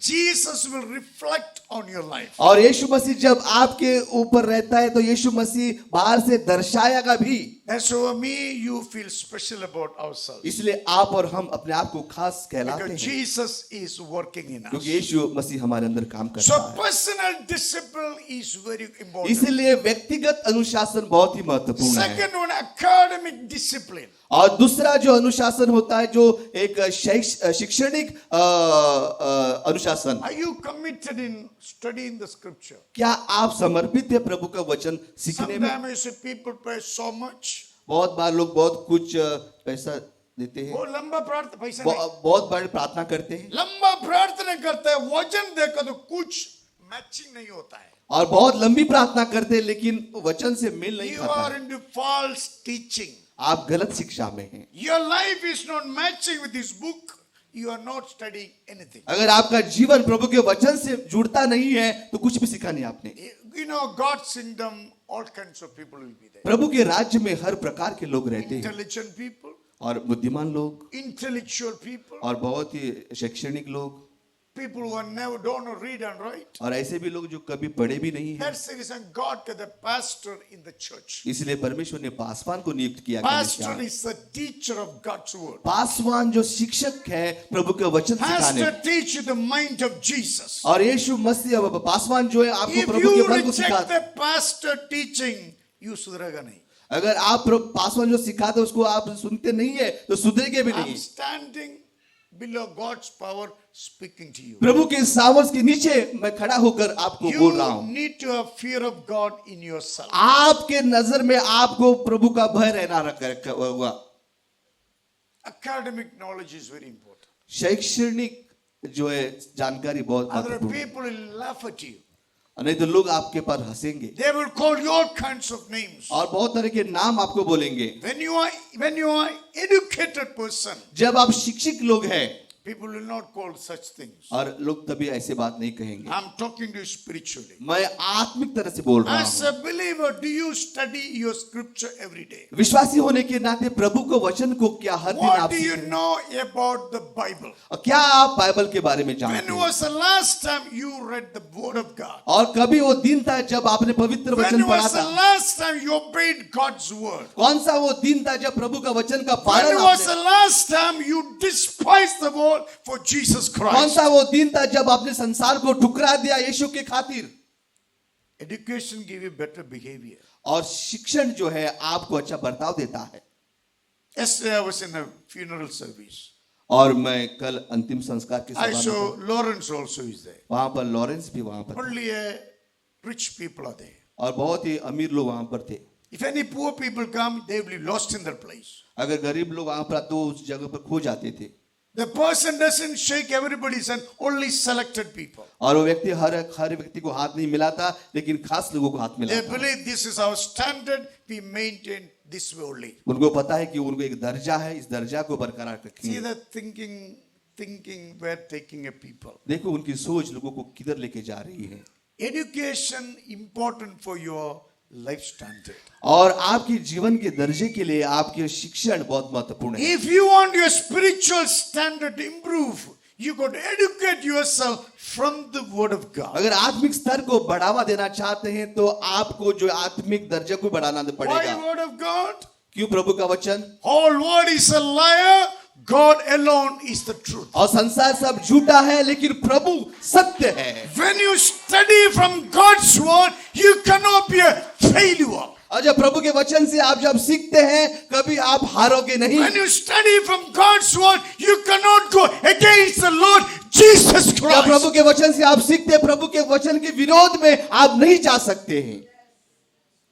A: Jesus will reflect on your life.
B: और यीशु मसीह जब आपके ऊपर रहता है तो यीशु मसीह बाहर से दर्शाएगा भी।
A: That's why me, you feel special about ourselves.
B: इसलिए आप और हम अपने आप को खास कहलाते
A: Because
B: हैं,
A: Jesus is working in us.
B: क्योंकि यीशु मसीह हमारे अंदर काम करता
A: So
B: है।
A: personal discipline is very important.
B: इसलिए व्यक्तिगत अनुशासन बहुत ही महत्वपूर्ण है।
A: Second one, academic discipline.
B: और दूसरा जो अनुशासन होता है, जो एक शैक्षणिक अनुशासन।
A: Are you committed in studying the scripture?
B: क्या आप समर्पित है प्रभु का वचन सीखने में?
A: Sometimes you see people pray so much.
B: बहुत बार लोग बहुत कुछ पैसा देते हैं,
A: वो लंबा प्रार्थना पैसा नहीं,
B: बहुत बार प्रार्थना करते हैं,
A: लंबा प्रार्थना करते हैं, वचन देखो तो कुछ मैचिंग नहीं होता है.
B: और बहुत लंबी प्रार्थना करते हैं, लेकिन वचन से मेल नहीं
A: You
B: खाता
A: are
B: है।
A: into false teaching.
B: आप गलत शिक्षा में हैं,
A: Your life is not matching with this book. you are not studying anything.
B: अगर आपका जीवन प्रभु के वचन से जुड़ता नहीं है तो कुछ भी सीखा नहीं आपने।
A: You know, God's kingdom, all kinds of people will be there.
B: प्रभु के राज्य में हर प्रकार के लोग रहते हैं,
A: Intelligent people,
B: और बुद्धिमान लोग,
A: intellectual people,
B: और बहुत ही शैक्षणिक लोग,
A: people who are never don't know read and write.
B: और ऐसे भी लोग जो कभी पढ़े भी नहीं हैं।
A: That's the reason God got the pastor in the church.
B: इसलिए परमेश्वर ने पासवान को नियुक्त किया।
A: Pastor is the teacher of God's word.
B: Paswan जो शिक्षक है प्रभु के वचन सिखाने,
A: Pastor teach you the mind of Jesus.
B: और यीशु मसीह पासवान जो है आपको
A: If
B: प्रभु के
A: you
B: मन को
A: reject
B: सिखाता।
A: the pastor teaching, you सुधरेगा नहीं.
B: अगर आप पासवान जो सिखाते उसको आप सुनते नहीं है तो सुधरेंगे भी
A: I'm
B: नहीं।
A: standing below God's power speaking to you.
B: प्रभु के सामर्थ के नीचे मैं खड़ा होकर आपको बोल रहा
A: You
B: हूँ।
A: need to have fear of God in yourself.
B: आपके नजर में आपको प्रभु का भय रहना रखा हुआ।
A: Academic knowledge is very important.
B: शैक्षणिक जो है जानकारी बहुत
A: Other
B: महत्वपूर्ण है,
A: people will laugh at you.
B: नहीं तो लोग आपके पर हंसेंगे
A: They will call you all kinds of names.
B: और बहुत तरह के नाम आपको बोलेंगे।
A: When you are educated person,
B: जब आप शिक्षित लोग हैं
A: people will not call such things.
B: और लोग तभी ऐसे बात नहीं कहेंगे।
A: I'm talking to you spiritually.
B: मैं आत्मिक तरह से बोल रहा
A: As
B: हूँ।
A: a believer, do you study your scripture every day?
B: विश्वासी होने के नाते प्रभु को वचन को क्या हर दिन
A: What
B: आप
A: do you
B: सीखते हैं?
A: know about the Bible?
B: और क्या आप बाइबल के बारे में जानते
A: When
B: हैं?
A: was the last time you read the word of God?
B: और कभी वो दिन था जब आपने पवित्र वचन
A: When
B: पढ़ा
A: was the
B: था?
A: last time you obeyed God's word?
B: कौन सा वो दिन था जब प्रभु का वचन का
A: When
B: पालन
A: was the
B: आपने?
A: last time you despised the world for Jesus
B: कौन
A: Christ?
B: सा वो दिन था जब आपने संसार को ठुकरा दिया यीशु के खातिर?
A: Education give you better behavior.
B: और शिक्षण जो है आपको अच्छा बर्ताव देता है।
A: Yesterday I was in a funeral service.
B: और मैं कल अंतिम संस्कार की
A: I
B: सभा में
A: saw
B: था।
A: Lawrence also is there.
B: वहां पर लॉरेंस भी वहां पर था।
A: Only rich people are there.
B: और बहुत ही अमीर लोग वहां पर थे।
A: If any poor people come, they will be lost in their place.
B: अगर गरीब लोग वहां पर आते तो उस जगह पर खो जाते थे।
A: The person doesn't shake everybody's hand, only selected people.
B: और वो व्यक्ति हर व्यक्ति को हाथ नहीं मिलाता, लेकिन खास लोगों को हाथ
A: They
B: मिलाता।
A: believe this is our standard, we maintain this way only.
B: उनको पता है कि उनको एक दर्जा है, इस दर्जा को बरकरार
A: See
B: रखेंगे।
A: the thinking we're taking a people.
B: देखो उनकी सोच लोगों को किधर लेके जा रही है।
A: Education important for your life standard.
B: और आपके जीवन के दर्जे के लिए आपके शिक्षण बहुत महत्वपूर्ण है।
A: If you want your spiritual standard to improve, you got to educate yourself from the word of God.
B: अगर आत्मिक स्तर को बढ़ावा देना चाहते हैं तो आपको जो आत्मिक दर्जे को बढ़ाना
A: Why
B: पड़ेगा।
A: word of God?
B: क्यों? प्रभु का वचन।
A: All word is a liar. God alone is the truth.
B: और संसार सब झूठा है लेकिन प्रभु सत्य है।
A: When you study from God's word, you cannot be a failure.
B: और जब प्रभु के वचन से आप जब सीखते हैं कभी आप हारोगे नहीं।
A: When you study from God's word, you cannot go against the Lord Jesus
B: जब
A: Christ.
B: प्रभु के वचन से आप सीखते हैं प्रभु के वचन के विरोध में आप नहीं जा सकते हैं।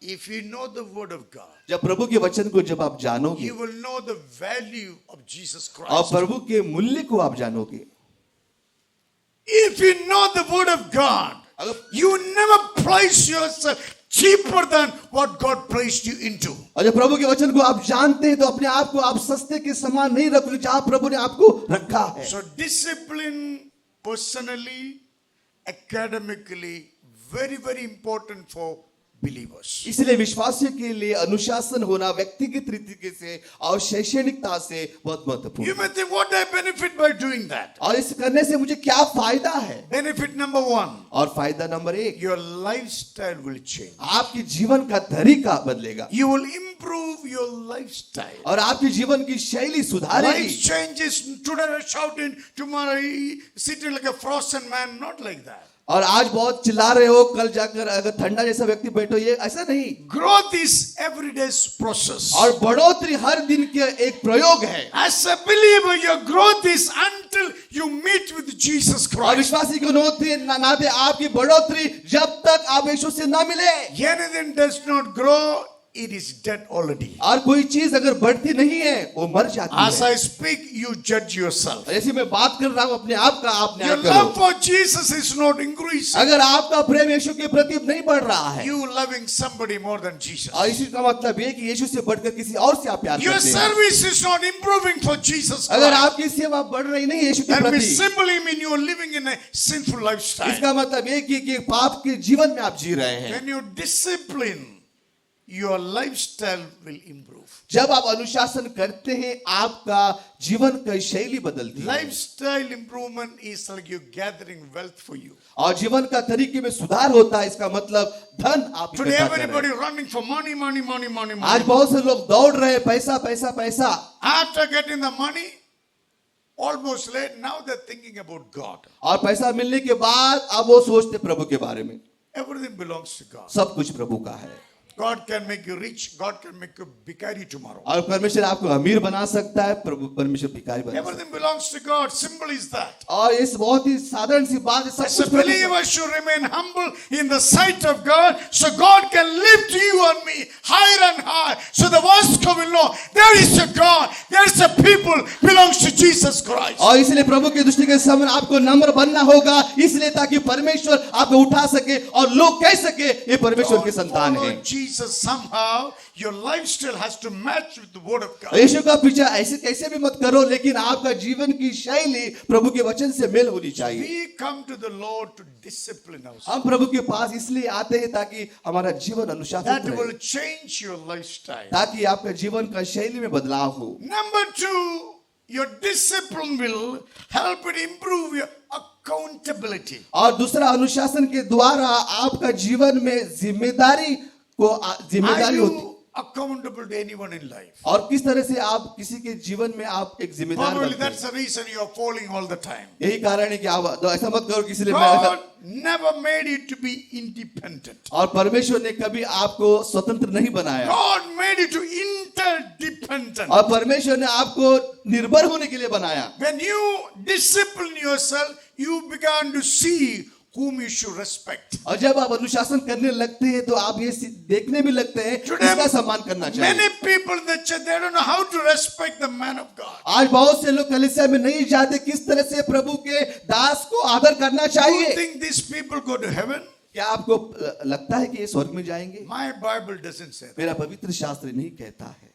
A: If you know the word of God,
B: जब प्रभु के वचन को जब आप जानोगे
A: you will know the value of Jesus
B: और
A: Christ.
B: प्रभु के मूल्य को आप जानोगे।
A: If you know the word of God, you never place yourself cheaper than what God placed you into.
B: और जब प्रभु के वचन को आप जानते हैं तो अपने आप को आप सस्ते के समान नहीं रखोगे जहां प्रभु ने आपको रखा है।
A: So discipline personally, academically, very, very important for believers.
B: इसलिए विश्वासियों के लिए अनुशासन होना व्यक्तिगत तरीके से और शैक्षणिकता से बहुत महत्वपूर्ण
A: You
B: है।
A: may think, what I benefit by doing that?
B: और इस करने से मुझे क्या फायदा है?
A: Benefit number one,
B: और फायदा number 1,
A: your lifestyle will change.
B: आपके जीवन का तरीका बदलेगा
A: You will improve your lifestyle.
B: और आपके जीवन की शैली
A: Life
B: सुधारेगी।
A: changes. Today you're shouting, tomorrow you sitting like a frozen man. Not like that.
B: और आज बहुत चिल्ला रहे हो, कल जाकर अगर ठंडा जैसा व्यक्ति बैठो, ये ऐसा नहीं।
A: Growth is everyday's process.
B: और बढ़ोतरी हर दिन के एक प्रयोग है।
A: As a believer, your growth is until you meet with Jesus
B: और
A: Christ.
B: विश्वासी के नाते आपकी बढ़ोतरी जब तक आप यीशु से ना मिले।
A: Anything does not grow it is dead already.
B: और कोई चीज अगर बढ़ती नहीं है वो मर जाती
A: As
B: है।
A: I speak, you judge yourself.
B: ऐसे मैं बात कर रहा हूँ अपने आप का, आप न्याय
A: Your
B: करो।
A: love for Jesus is not increasing.
B: अगर आपका प्रेम यीशु के प्रति नहीं बढ़ रहा है
A: You loving somebody more than Jesus.
B: और इसी का मतलब ये कि यीशु से बढ़कर किसी और से आप प्यार
A: Your
B: करते हैं।
A: service is not improving for Jesus
B: अगर
A: Christ.
B: आपकी सेवा बढ़ रही नहीं है यीशु के
A: That may
B: प्रति,
A: simply mean you are living in a sinful lifestyle.
B: इसका मतलब ये कि पाप के जीवन में आप जी रहे हैं।
A: When you discipline, your lifestyle will improve.
B: जब आप अनुशासन करते हैं आपका जीवन की शैली बदलती है
A: Lifestyle improvement is like you gathering wealth for you.
B: और जीवन का तरीके में सुधार होता है। इसका मतलब धन आप
A: Today
B: इकट्ठा कर रहे
A: everybody
B: हैं।
A: running for money, money, money, money,
B: आज
A: money.
B: बहुत से लोग दौड़ रहे हैं, पैसा पैसा पैसा।
A: After getting the money, almost late, now they're thinking about God.
B: और पैसा मिलने के बाद अब वो सोचते प्रभु के बारे में।
A: Everything belongs to God.
B: सब कुछ प्रभु का है
A: God can make you rich. God can make you bhikkhari tomorrow.
B: और परमेश्वर आपको अमीर बना सकता है, प्रभु परमेश्वर भिखारी बना सकता है।
A: Everything belongs to God. Simple is that.
B: और इस बहुत ही साधारण सी बात है, सब
A: As a
B: कुछ प्रभु का।
A: believer should remain humble in the sight of God, so God can lift you and me higher and higher, so the world will know there is a God, there is a people belongs to Jesus Christ.
B: और इसलिए प्रभु की दृष्टि के सामने आपको नम्र बनना होगा, इसलिए ताकि परमेश्वर आपको उठा सके और लोग कह सके ये परमेश्वर की संतान
A: Follow
B: है।
A: Jesus somehow. Your lifestyle has to match with the word of God.
B: यीशु का पीछा ऐसे कैसे भी मत करो, लेकिन आपका जीवन की शैली प्रभु के वचन से मेल होनी चाहिए।
A: We come to the Lord to discipline ourselves.
B: हम प्रभु के पास इसलिए आते हैं ताकि हमारा जीवन अनुशासित
A: That
B: रहे,
A: will change your lifestyle.
B: ताकि आपका जीवन का शैली में बदलाव हो।
A: Number two, your discipline will help it improve your accountability.
B: और दूसरा, अनुशासन के द्वारा आपका जीवन में जिम्मेदारी
A: Are
B: होती है।
A: you accountable to anyone in life?
B: और किस तरह से आप किसी के जीवन में आप एक जिम्मेदार
A: Probably
B: बनते
A: that's
B: हैं।
A: the reason you are falling all the time.
B: यही कारण है कि आप तो ऐसा मत करो किसी ने
A: God never made you to be independent.
B: और परमेश्वर ने कभी आपको स्वतंत्र नहीं बनाया
A: God made you to interdependent.
B: और परमेश्वर ने आपको निर्भर होने के लिए बनाया।
A: When you discipline yourself, you began to see whom you should respect.
B: और जब आप अनुशासन करने लगते हैं तो आप ये देखने भी लगते हैं किसका सम्मान करना चाहिए।
A: Many people in the church, they don't know how to respect the man of God.
B: आज बहुत से लोग कलीसिया में नहीं जानते किस तरह से प्रभु के दास को आदर करना
A: Do you
B: चाहिए।
A: think these people go to heaven?
B: क्या आपको लगता है कि ये स्वर्ग में जाएंगे?
A: My Bible doesn't say that.
B: मेरा पवित्र शास्त्र नहीं कहता है।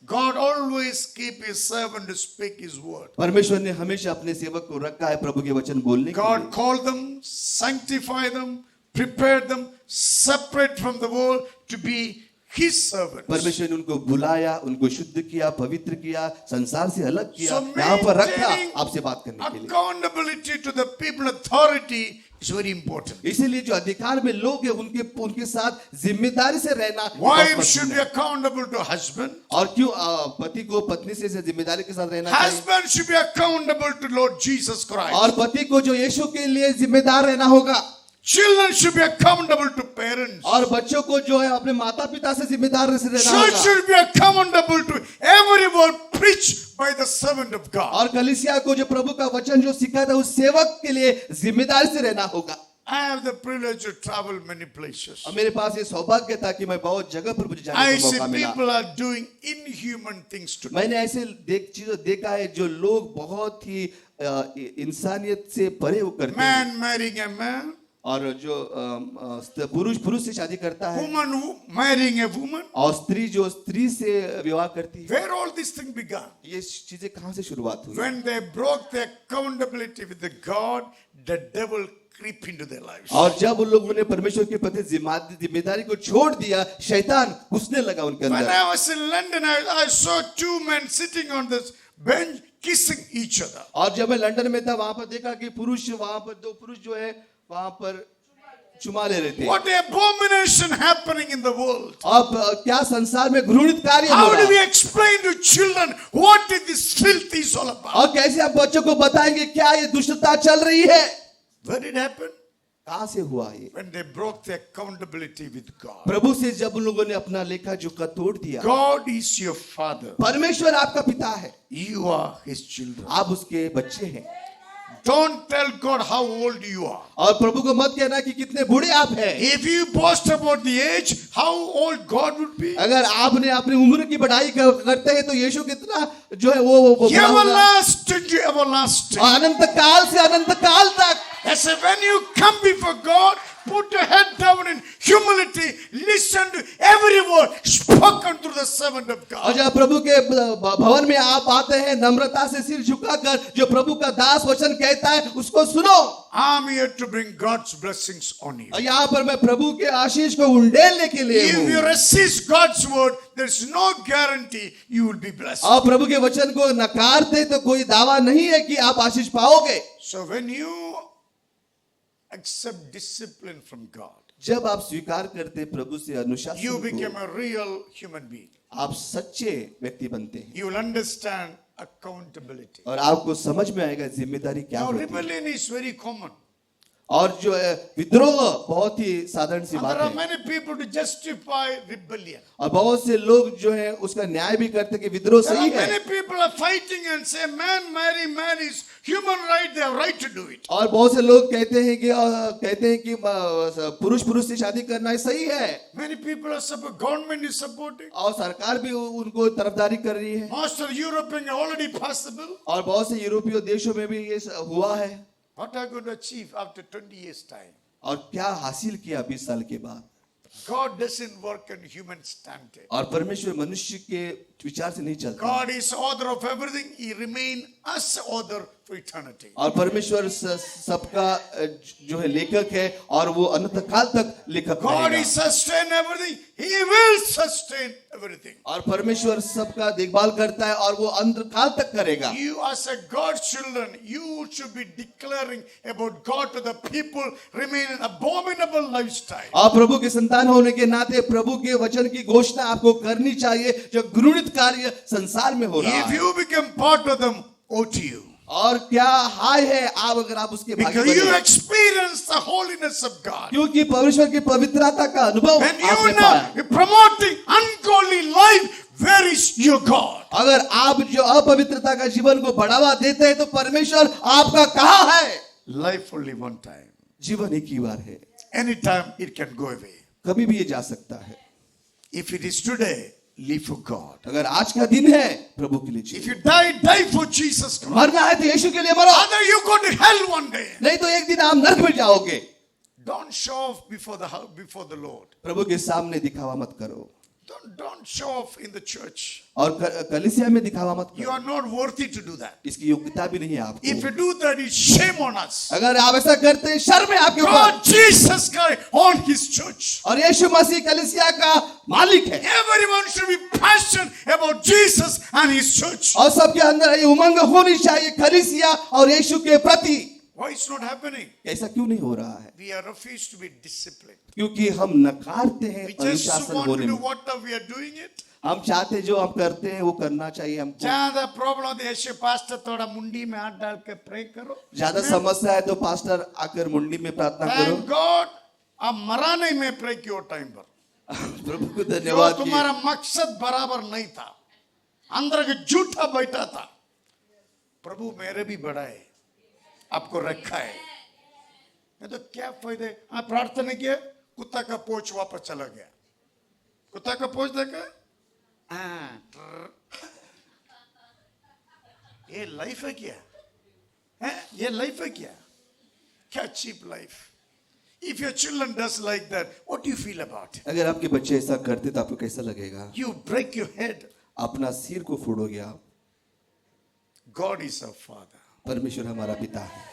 A: God always keep his servant to speak his word.
B: परमेश्वर ने हमेशा अपने सेवक को रखा है प्रभु के वचन बोलने के
A: God
B: लिए।
A: called them, sanctified them, prepared them, separate from the world to be his servants.
B: परमेश्वर ने उनको बुलाया, उनको शुद्ध किया, पवित्र किया, संसार से अलग किया,
A: So
B: यहाँ पर रखा
A: maintaining
B: आपसे बात करने के लिए।
A: accountability to the people authority is very important.
B: इसीलिए जो अधिकार में लोग हैं उनके साथ जिम्मेदारी से रहना
A: Wife
B: बहुत
A: should
B: महत्वपूर्ण
A: be
B: है।
A: accountable to husband.
B: और क्यों पति को पत्नी से जिम्मेदारी के साथ रहना चाहिए
A: Husband should be accountable to Lord Jesus Christ.
B: और पति को जो यीशु के लिए जिम्मेदार रहना होगा
A: Children should be accountable to parents.
B: और बच्चों को जो है अपने माता पिता से जिम्मेदार से रहना
A: Church
B: होगा
A: should be accountable to every word preached by the servant of God.
B: और कलीसिया को जो प्रभु का वचन जो सिखाता है उस सेवक के लिए जिम्मेदारी से रहना होगा।
A: I have the privilege to travel many places.
B: और मेरे पास ये सौभाग्य था कि मैं बहुत जगह पर मुझे जाने
A: I
B: का
A: see
B: मौका मिला।
A: people are doing inhuman things today.
B: मैंने ऐसे चीजों देखा है जो लोग बहुत ही इंसानियत से परे वो करते हैं
A: Man marrying a man,
B: और जो पुरुष से शादी करता है
A: woman marrying a woman.
B: और स्त्री जो स्त्री से विवाह करती है।
A: Where all this thing began?
B: ये चीजें कहाँ से शुरुआत हुई?
A: When they broke their accountability with the God, the devil creep into their lives.
B: और जब उन लोगों ने परमेश्वर के प्रति जिम्मेदारी को छोड़ दिया, शैतान घुसने लगा उनके
A: When
B: अंदर।
A: I was in London, I saw two men sitting on this bench kissing each other.
B: और जब मैं लंदन में था वहां पर देखा कि वहां पर दो पुरुष जो है वहां पर चुमा ले रहे थे।
A: What abomination happening in the world?
B: अब क्या संसार में घृणित कार्य हो
A: How
B: रहा
A: do we
B: है?
A: explain to children what is this filth is all about?
B: और कैसे आप बच्चों को बताएंगे क्या ये दुष्टता चल रही है?
A: Where did it happen?
B: कहां से हुआ ये?
A: When they broke their accountability with God.
B: प्रभु से जब उन लोगों ने अपना लेखा जोखा तोड़ दिया।
A: God is your father.
B: परमेश्वर आपका पिता है,
A: You are his children.
B: आप उसके बच्चे हैं।
A: Don't tell God how old you are.
B: और प्रभु को मत कहना कि कितने बूढ़े आप हैं।
A: If you boast about the age, how old God would be?
B: अगर आपने अपनी उम्र की बढ़ाई करते हैं तो यीशु कितना जो है वो बड़ा होगा।
A: Everlasting to everlasting.
B: और अनंत काल से अनंत काल तक।
A: As when you come before God, put your head down in humility, listen to every word spoken through the servant of
B: और
A: God.
B: जब प्रभु के भवन में आप आते हैं नम्रता से सिर झुकाकर जो प्रभु का दास वचन कहता है उसको सुनो।
A: I'm here to bring God's blessings on you.
B: और यहाँ पर मैं प्रभु के आशीष को उंडेलने के लिए
A: If you
B: हूँ।
A: resist God's word, there's no guarantee you will be blessed.
B: और प्रभु के वचन को नकारते तो कोई दावा नहीं है कि आप आशीष पाओगे।
A: So when you accept discipline from God,
B: जब आप स्वीकार करते प्रभु से अनुशासन
A: you
B: को,
A: become a real human being.
B: आप सच्चे व्यक्ति बनते हैं
A: You will understand accountability.
B: और आपको समझ में आएगा जिम्मेदारी क्या
A: Now
B: होती है।
A: rebellion is very common.
B: और जो है विद्रोह बहुत ही साधारण सी
A: And
B: बात
A: there are
B: है।
A: many people to justify rebellion.
B: और बहुत से लोग जो है उसका न्याय भी करते कि विद्रोह
A: There
B: सही
A: are
B: है।
A: many people are fighting and say, man is human right, they have right to do it.
B: और बहुत से लोग कहते हैं कि पुरुष से शादी करना ही सही है।
A: Many people are support, government is supporting.
B: और सरकार भी उनको तरफदारी कर रही है।
A: Most of European are already possible.
B: और बहुत से यूरोपीय देशों में भी ये हुआ है।
A: What are you going to achieve after 20 years time?
B: और क्या हासिल किया 20 साल के बाद।
A: God doesn't work on human standard.
B: और परमेश्वर मनुष्य के विचार से नहीं चलता।
A: God is author of everything. He remain as author for eternity.
B: और परमेश्वर सबका जो है लेखक है और वो अनंत काल तक लेखक
A: God
B: रहेगा।
A: is sustain everything. He will sustain everything.
B: और परमेश्वर सबका देखभाल करता है और वो अंत काल तक करेगा।
A: You as a God's children, you should be declaring about God to the people, remain an abominable lifestyle.
B: और प्रभु के संतान होने के नाते प्रभु के वचन की घोषणा आपको करनी चाहिए जो घृणित कार्य संसार में हो रहा
A: If
B: है।
A: you become part of them, woe to you.
B: और क्या हाय है आप अगर आप उसके भागी
A: Because you
B: बने।
A: experience the holiness of God.
B: क्योंकि परमेश्वर की पवित्रता का अनुभव
A: When
B: आपने
A: you
B: पाया।
A: know promoting ungodly life, where is your God?
B: अगर आप जो अपवित्रता का जीवन को बढ़ावा देते हैं तो परमेश्वर आपका कहाँ है।
A: Life only one time.
B: जीवन एक ही बार है,
A: Anytime it can go away.
B: कभी भी ये जा सकता है।
A: If it is today, live for God.
B: अगर आज का दिन है प्रभु के लिए
A: If
B: जिए।
A: you die for Jesus Christ.
B: मरना है तो यीशु के लिए मरो,
A: Other you go to hell one day.
B: नहीं तो एक दिन आप नरक में जाओगे।
A: Don't show off before the Lord.
B: प्रभु के सामने दिखावा मत करो
A: Don't show off in the church.
B: और कलीसिया में दिखावा मत
A: You
B: करो।
A: are not worthy to do that.
B: इसकी योग्यता भी नहीं है आपको।
A: If you do that, it's shame on us.
B: अगर आप ऐसा करते हैं शर्म है आपके ऊपर।
A: God, Jesus Christ, on His church.
B: और यीशु मसीह कलीसिया का मालिक है
A: Everyone should be passionate about Jesus and His church.
B: और सबके अंदर ये उमंग होनी चाहिए कलीसिया और यीशु के प्रति।
A: Why it's not happening?
B: ऐसा क्यों नहीं हो रहा है?
A: We are refused to be disciplined.
B: क्योंकि हम नकारते हैं
A: We just
B: अनुशासन
A: want to
B: होने
A: do
B: में।
A: what we are doing it.
B: हम चाहते हैं जो हम करते हैं वो करना चाहिए हमको।
A: ज्यादा प्रॉब्लम होती है ऐसे पास्टर थोड़ा मुंडी में हाथ डाल के प्रे करो।
B: ज्यादा समस्या है तो पास्टर आकर मुंडी में प्रार्थना करो।
A: Thank God, अब मरा नहीं मैं प्रे किया टाइम पर।
B: प्रभु को
A: जो
B: धन्यवाद कि
A: तुम्हारा मकसद बराबर नहीं था, अंदर के झूठा बैठा था। प्रभु मेरे भी बड़ा है, आपको रखा है। नहीं तो क्या फायदे? आप प्रार्थना किया, कुत्ता का पोंछ वापस चला गया। कुत्ता का पोंछ देखा? ये लाइफ है क्या? ये लाइफ है क्या? क्या cheap life? If your children does like that, what do you feel about it?
B: अगर आपके बच्चे ऐसा करते तो आपको कैसा लगेगा?
A: You break your head.
B: अपना सिर को फोड़ोगे आप।
A: God is our Father.
B: परमेश्वर हमारा पिता है,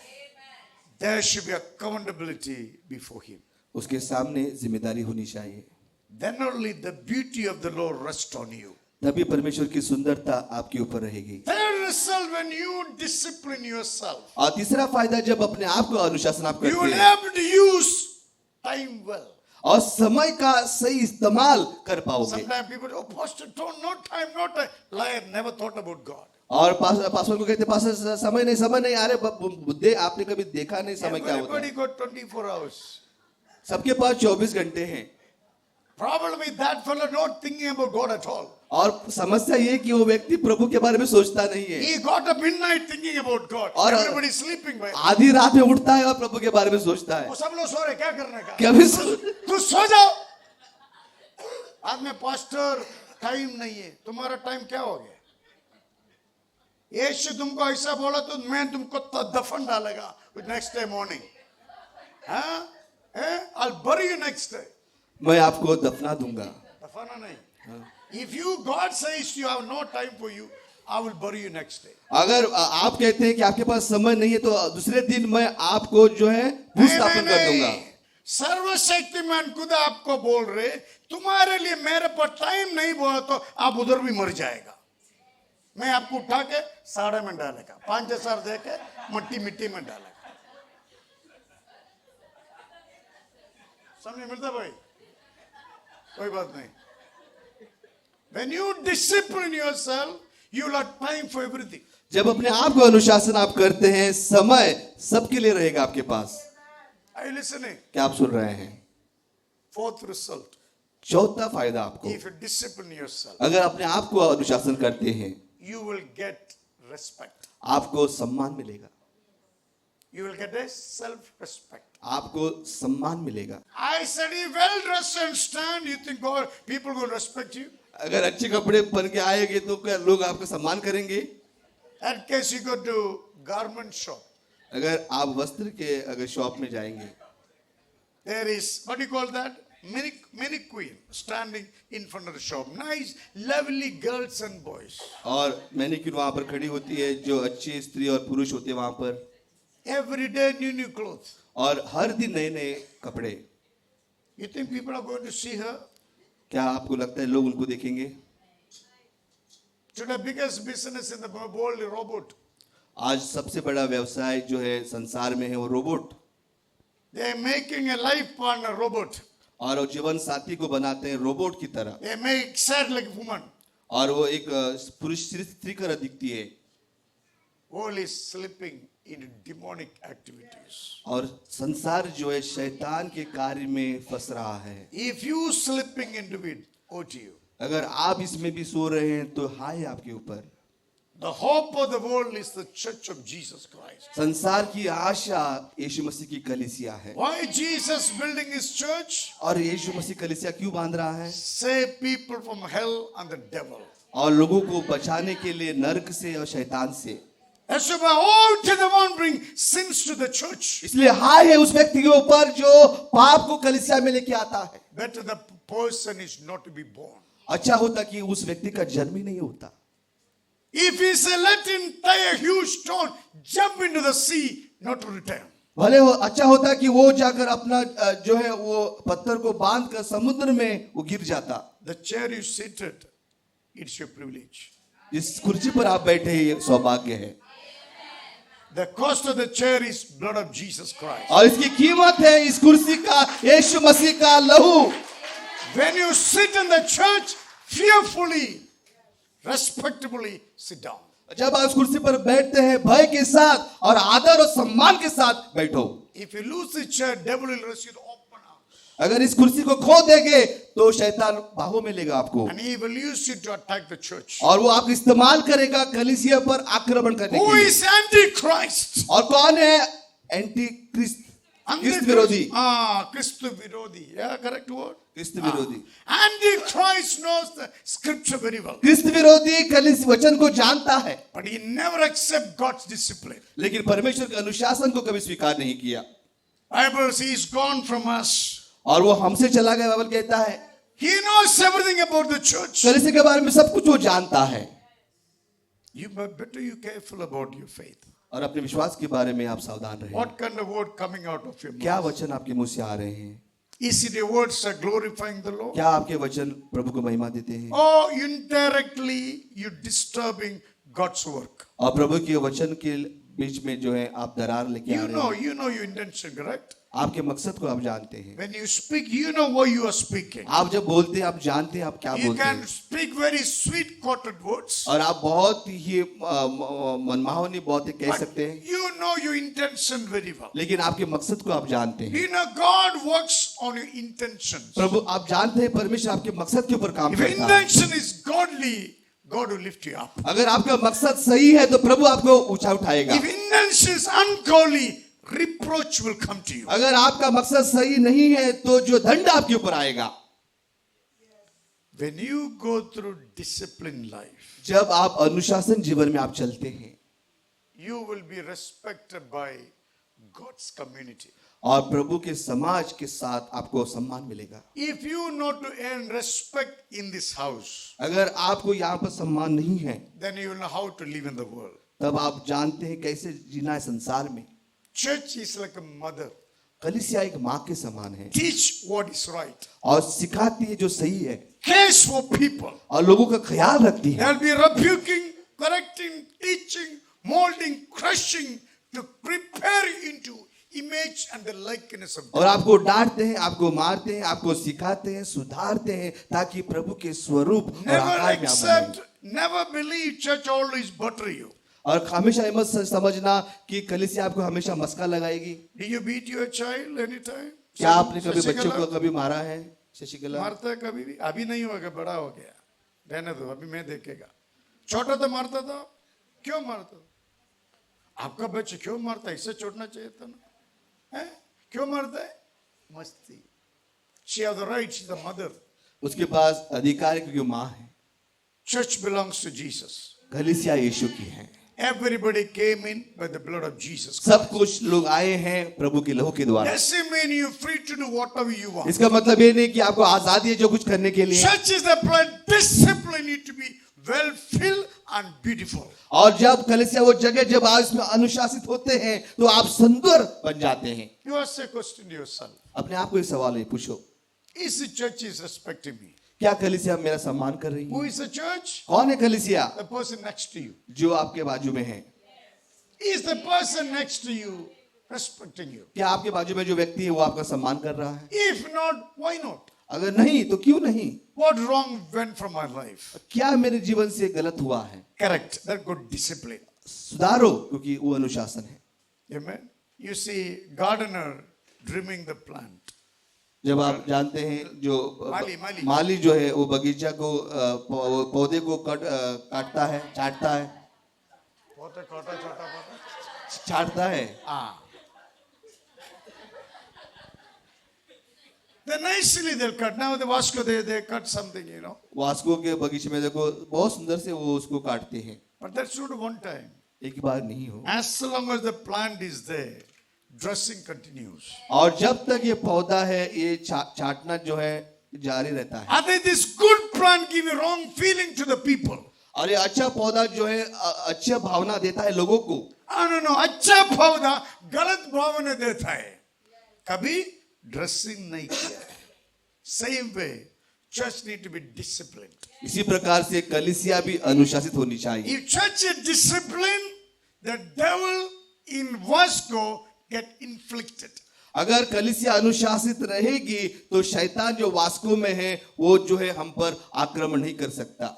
A: There should be accountability before Him.
B: उसके सामने जिम्मेदारी होनी चाहिए।
A: Then only the beauty of the Lord rests on you.
B: तभी परमेश्वर की सुंदरता आपके ऊपर रहेगी।
A: Third result, when you discipline yourself,
B: और तीसरा फायदा जब अपने आप को अनुशासन आप
A: you
B: करते
A: will
B: हैं
A: have to use time well.
B: और समय का सही इस्तेमाल कर पाओगे।
A: Sometimes people, oh, Pastor, don't, no time, no time. Liar, never thought about God.
B: और पासवान को कहते पासवान समय नहीं आ रहे बुद्धे आपने कभी देखा नहीं समय क्या होता
A: Everybody
B: है।
A: got 24 hours.
B: सबके पास 24 घंटे हैं
A: Problem is that fellow not thinking about God at all.
B: और समस्या ये कि वो व्यक्ति प्रभु के बारे में सोचता नहीं है,
A: He got up midnight thinking about God.
B: और
A: Everybody is sleeping by.
B: आधी रात में उठता है और प्रभु के बारे में सोचता है।
A: वो सब लोग सो रहे, क्या करने का?
B: कभी
A: तू सो जाओ। आज में पास्टर टाइम नहीं है, तुम्हारा टाइम क्या हो गया? यीशु तुमको ऐसा बोला तो मैं तुमको दफन डालेगा नेक्स्ट डे मॉर्निंग। हाँ? I'll bury you next day.
B: मैं आपको दफना दूंगा।
A: दफना नहीं। If you God says you have no time for you, I will bury you next day.
B: अगर आप कहते हैं कि आपके पास समय नहीं है तो दूसरे दिन मैं आपको जो है भूस्थापन कर दूंगा।
A: सर्वशक्तिमान खुद आपको बोल रहे, तुम्हारे लिए मेरे पर टाइम नहीं बोला तो आप उधर भी मर जाएगा। मैं आपको उठा के साड़े में डालेगा, 5,000 दे के मिट्टी में डालेगा। समझ मिलता भाई? कोई बात नहीं। When you discipline yourself, you will have time for everything.
B: जब अपने आप को अनुशासन आप करते हैं, समय सबके लिए रहेगा आपके पास।
A: Are you listening?
B: क्या आप सुन रहे हैं?
A: Fourth result.
B: चौथा फायदा आपको,
A: If you discipline yourself,
B: अगर अपने आप को अनुशासन करते हैं,
A: you will get respect.
B: आपको सम्मान मिलेगा।
A: You will get a self-respect.
B: आपको सम्मान मिलेगा।
A: I said, if well dressed and stand, you think God, people will respect you?
B: अगर अच्छे कपड़े पहन के आएंगे तो क्या लोग आपका सम्मान करेंगे?
A: In case you go to garment shop,
B: अगर आप वस्त्र के अगर शॉप में जाएंगे,
A: there is, what do you call that? Many queen standing in front of the shop. Nice, lovely girls and boys.
B: और मैनिक्विन वहां पर खड़ी होती है, जो अच्छी स्त्री और पुरुष होते हैं वहां पर,
A: Every day new clothes.
B: और हर दिन नए नए कपड़े।
A: You think people are going to see her?
B: क्या आपको लगता है लोग उनको देखेंगे?
A: Today biggest business in the world is robot.
B: आज सबसे बड़ा व्यवसाय जो है संसार में है वो robot,
A: They are making a life partner robot.
B: और वो जीवन साथी को बनाते हैं रोबोट की तरह,
A: They make sad like a woman.
B: और वो एक पुरुष स्त्री की तरह दिखती है,
A: World is slipping in demonic activities.
B: और संसार जो है शैतान के कार्य में फंस रहा है।
A: If you slipping into it, oh to you.
B: अगर आप इसमें भी सो रहे हैं तो हाय आपके ऊपर।
A: The hope of the world is the church of Jesus Christ.
B: संसार की आशा यीशु मसीह की कलीसिया है।
A: Why Jesus building his church?
B: और यीशु मसीह कलीसिया क्यों बांध रहा है?
A: Save people from hell and the devil.
B: और लोगों को बचाने के लिए नरक से और शैतान से।
A: That's why all to the one bring sins to the church.
B: इसलिए हाय है उस व्यक्ति के ऊपर जो पाप को कलीसिया में लेके आता है।
A: Better the person is not to be born.
B: अच्छा होता कि उस व्यक्ति का जन्म ही नहीं होता।
A: If he say, let him tie a huge stone, jump into the sea, not to return.
B: भले हो अच्छा होता कि वो जाकर अपना जो है वो पत्थर को बांध कर समुद्र में वो गिर जाता।
A: The chair you seated, it's your privilege.
B: जिस कुर्सी पर आप बैठे हैं ये सौभाग्य है।
A: The cost of the chair is blood of Jesus Christ.
B: और इसकी कीमत है इस कुर्सी का यीशु मसीह का लहू।
A: When you sit in the church, fearfully, respectably sit down.
B: जब आप उस कुर्सी पर बैठते हैं भय के साथ और आदर और सम्मान के साथ बैठो।
A: If you lose the chair, devil will rush you to open arms.
B: अगर इस कुर्सी को खो देंगे तो शैतान बाहों में लेगा आपको,
A: And he will use you to attack the church.
B: और वो आपको इस्तेमाल करेगा कलीसिया पर आक्रमण करने
A: Who
B: के लिए।
A: is Antichrist?
B: और कौन है एंटी क्रिस्त? क्रिस्त विरोधी।
A: Christ Virodi. Yeah, correct word.
B: क्रिस्त विरोधी।
A: Antichrist knows the scripture very well.
B: क्रिस्त विरोधी कलीस वचन को जानता है,
A: But he never accept God's discipline.
B: लेकिन परमेश्वर के अनुशासन को कभी स्वीकार नहीं किया।
A: Bible says he's gone from us.
B: और वो हमसे चला गया, बाइबल कहता है।
A: He knows everything about the church.
B: कलीसिया के बारे में सब कुछ वो जानता है।
A: You better you careful about your faith.
B: और अपने विश्वास के बारे में आप सावधान रहें।
A: What kind of word coming out of your
B: क्या
A: mouth?
B: वचन आपके मुंह से आ रहे हैं?
A: Is it your words are glorifying the Lord?
B: क्या आपके वचन प्रभु को महिमा देते हैं?
A: Or indirectly you disturbing God's work?
B: और प्रभु के वचन के बीच में जो है आप दरार लेके आ रहे हो।
A: You know your intention, correct?
B: आपके मकसद को आप जानते हैं।
A: When you speak, you know what you are speaking.
B: आप जब बोलते हैं आप जानते हैं आप क्या
A: You
B: बोलते
A: can
B: हैं।
A: speak very sweet quoted words.
B: और आप बहुत ही मनमावनी बातें कह
A: But
B: सकते हैं,
A: you know your intention very well.
B: लेकिन आपके मकसद को आप जानते हैं।
A: You know God works on your intentions.
B: प्रभु आप जानते हैं परमेश्वर आपके मकसद के ऊपर काम
A: If
B: करता है।
A: intention is godly, God will lift you up.
B: अगर आपका मकसद सही है तो प्रभु आपको ऊंचा उठाएगा।
A: If intention is ungodly, reproach will come to you.
B: अगर आपका मकसद सही नहीं है तो जो दंड आपके ऊपर आएगा।
A: When you go through disciplined life,
B: जब आप अनुशासन जीवन में आप चलते हैं
A: you will be respected by God's community.
B: और प्रभु के समाज के साथ आपको सम्मान मिलेगा।
A: If you know to earn respect in this house,
B: अगर आपको यहाँ पर सम्मान नहीं है
A: then you will know how to live in the world.
B: तब आप जानते हैं कैसे जीना है संसार में।
A: Church is like a mother.
B: कलीसिया एक माँ के समान है
A: Teach what is right.
B: और सिखाती है जो सही है
A: Cares for people.
B: और लोगों का ख्याल रखती है।
A: They'll be rebuking, correcting, teaching, molding, crushing to prepare you into image and the likeness of
B: और
A: God.
B: आपको डांटते हैं, आपको मारते हैं, आपको सिखाते हैं, सुधारते हैं ताकि प्रभु के स्वरूप और
A: Never
B: आकार में आप
A: accept,
B: बनें।
A: never believe church always butter you.
B: और हमेशा ये मत समझना कि कलीसिया आपको हमेशा मस्का लगाएगी।
A: Do you beat your child anytime?
B: क्या आपने कभी बच्चों
A: शशिकला?
B: को कभी मारा है? शशिकला
A: मारता है कभी भी? अभी नहीं होगा, बड़ा हो गया, रहने दो, अभी मैं देखेगा। छोटा तो मारता था, क्यों मारता था? आपका बच्चा क्यों मारता है? इससे छोड़ना चाहिए था ना, हैं? क्यों मारता है? मस्ती। She has the right, she's the mother.
B: उसके पास अधिकार है क्योंकि माँ है।
A: Church belongs to Jesus.
B: कलीसिया यीशु की है।
A: Everybody came in by the blood of Jesus.
B: सब कुछ लोग आए हैं प्रभु के लहू के द्वारा।
A: Doesn't mean you're free to do whatever you want.
B: इसका मतलब ये नहीं कि आपको आजादी है जो कुछ करने के लिए।
A: Church is the place, discipline you to be well filled and beautiful.
B: और जब कलीसिया वो जगह जब आप इसमें अनुशासित होते हैं तो आप सुंदर बन जाते हैं।
A: You ask a question to yourself.
B: अपने आप को ये सवाल है पूछो,
A: Is the church is respecting me?
B: क्या कलीसिया मेरा सम्मान कर रही
A: Who
B: है?
A: is the church?
B: कौन है कलीसिया?
A: The person next to you.
B: जो आपके बाजू में है।
A: Is the person next to you respecting you?
B: क्या आपके बाजू में जो व्यक्ति है वो आपका सम्मान कर रहा है?
A: If not, why not?
B: अगर नहीं तो क्यों नहीं?
A: What wrong went from my life?
B: क्या मेरे जीवन से गलत हुआ है?
A: Correct. That good discipline.
B: सुधारो क्योंकि वो अनुशासन है।
A: Amen. You see, gardener trimming the plant.
B: जब आप जानते हैं जो
A: माली।
B: माली जो है वो बगीचा को पौधे को काटता है, चाटता है, छाटता है।
A: Then nicely they'll cut. Now the Vasco they cut something, you know.
B: Vasco के बगीचे में देखो बहुत सुंदर से वो उसको काटते हैं।
A: But that's not one time.
B: एक ही बार नहीं हो।
A: As long as the plant is there, dressing continues.
B: और जब तक ये पौधा है ये चाटना जो है जारी रहता है।
A: I think this good plant give a wrong feeling to the people.
B: और ये अच्छा पौधा जो है अच्छी भावना देता है लोगों को।
A: No, अच्छा पौधा गलत भावना देता है। कभी ड्रेसिंग नहीं किया है। Same way, church need to be disciplined.
B: इसी प्रकार से कलीसिया भी अनुशासित होनी चाहिए।
A: If church is disciplined, the devil in Vasco get inflicted.
B: अगर कलीसिया अनुशासित रहेगी तो शैतान जो वास्को में है वो जो है हम पर आक्रमण नहीं कर सकता।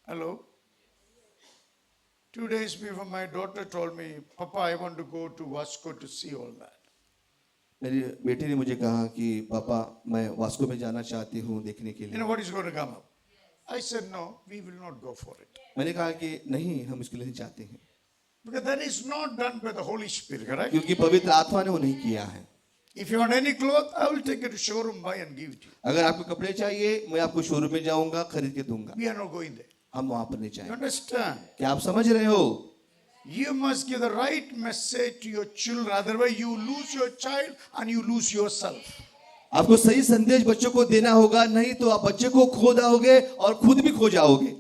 A: Hello. 2 days before my daughter told me, Papa, I want to go to Vasco to see all that.
B: मेरी बेटी ने मुझे कहा कि पापा मैं वास्को में जाना चाहती हूँ देखने के
A: You
B: लिए।
A: know what is going to come up? I said, no, we will not go for it.
B: मैंने कहा कि नहीं हम इसके लिए नहीं चाहते हैं
A: Because that is not done by the Holy Spirit, correct?
B: क्योंकि पवित्र आत्मा ने वो नहीं किया है।
A: If you want any cloth, I will take it to showroom, buy and give it to you.
B: अगर आपको कपड़े चाहिए मैं आपको शोरूम में जाऊंगा खरीद के दूंगा।
A: We are not going there.
B: हम वहां पर नहीं
A: You
B: जाएंगे।
A: understand?
B: क्या आप समझ रहे हो?
A: You must give the right message to your children. Otherwise, you lose your child and you lose yourself.
B: आपको सही संदेश बच्चों को देना होगा, नहीं तो आप बच्चे को खो जाओगे और खुद भी खो जाओगे।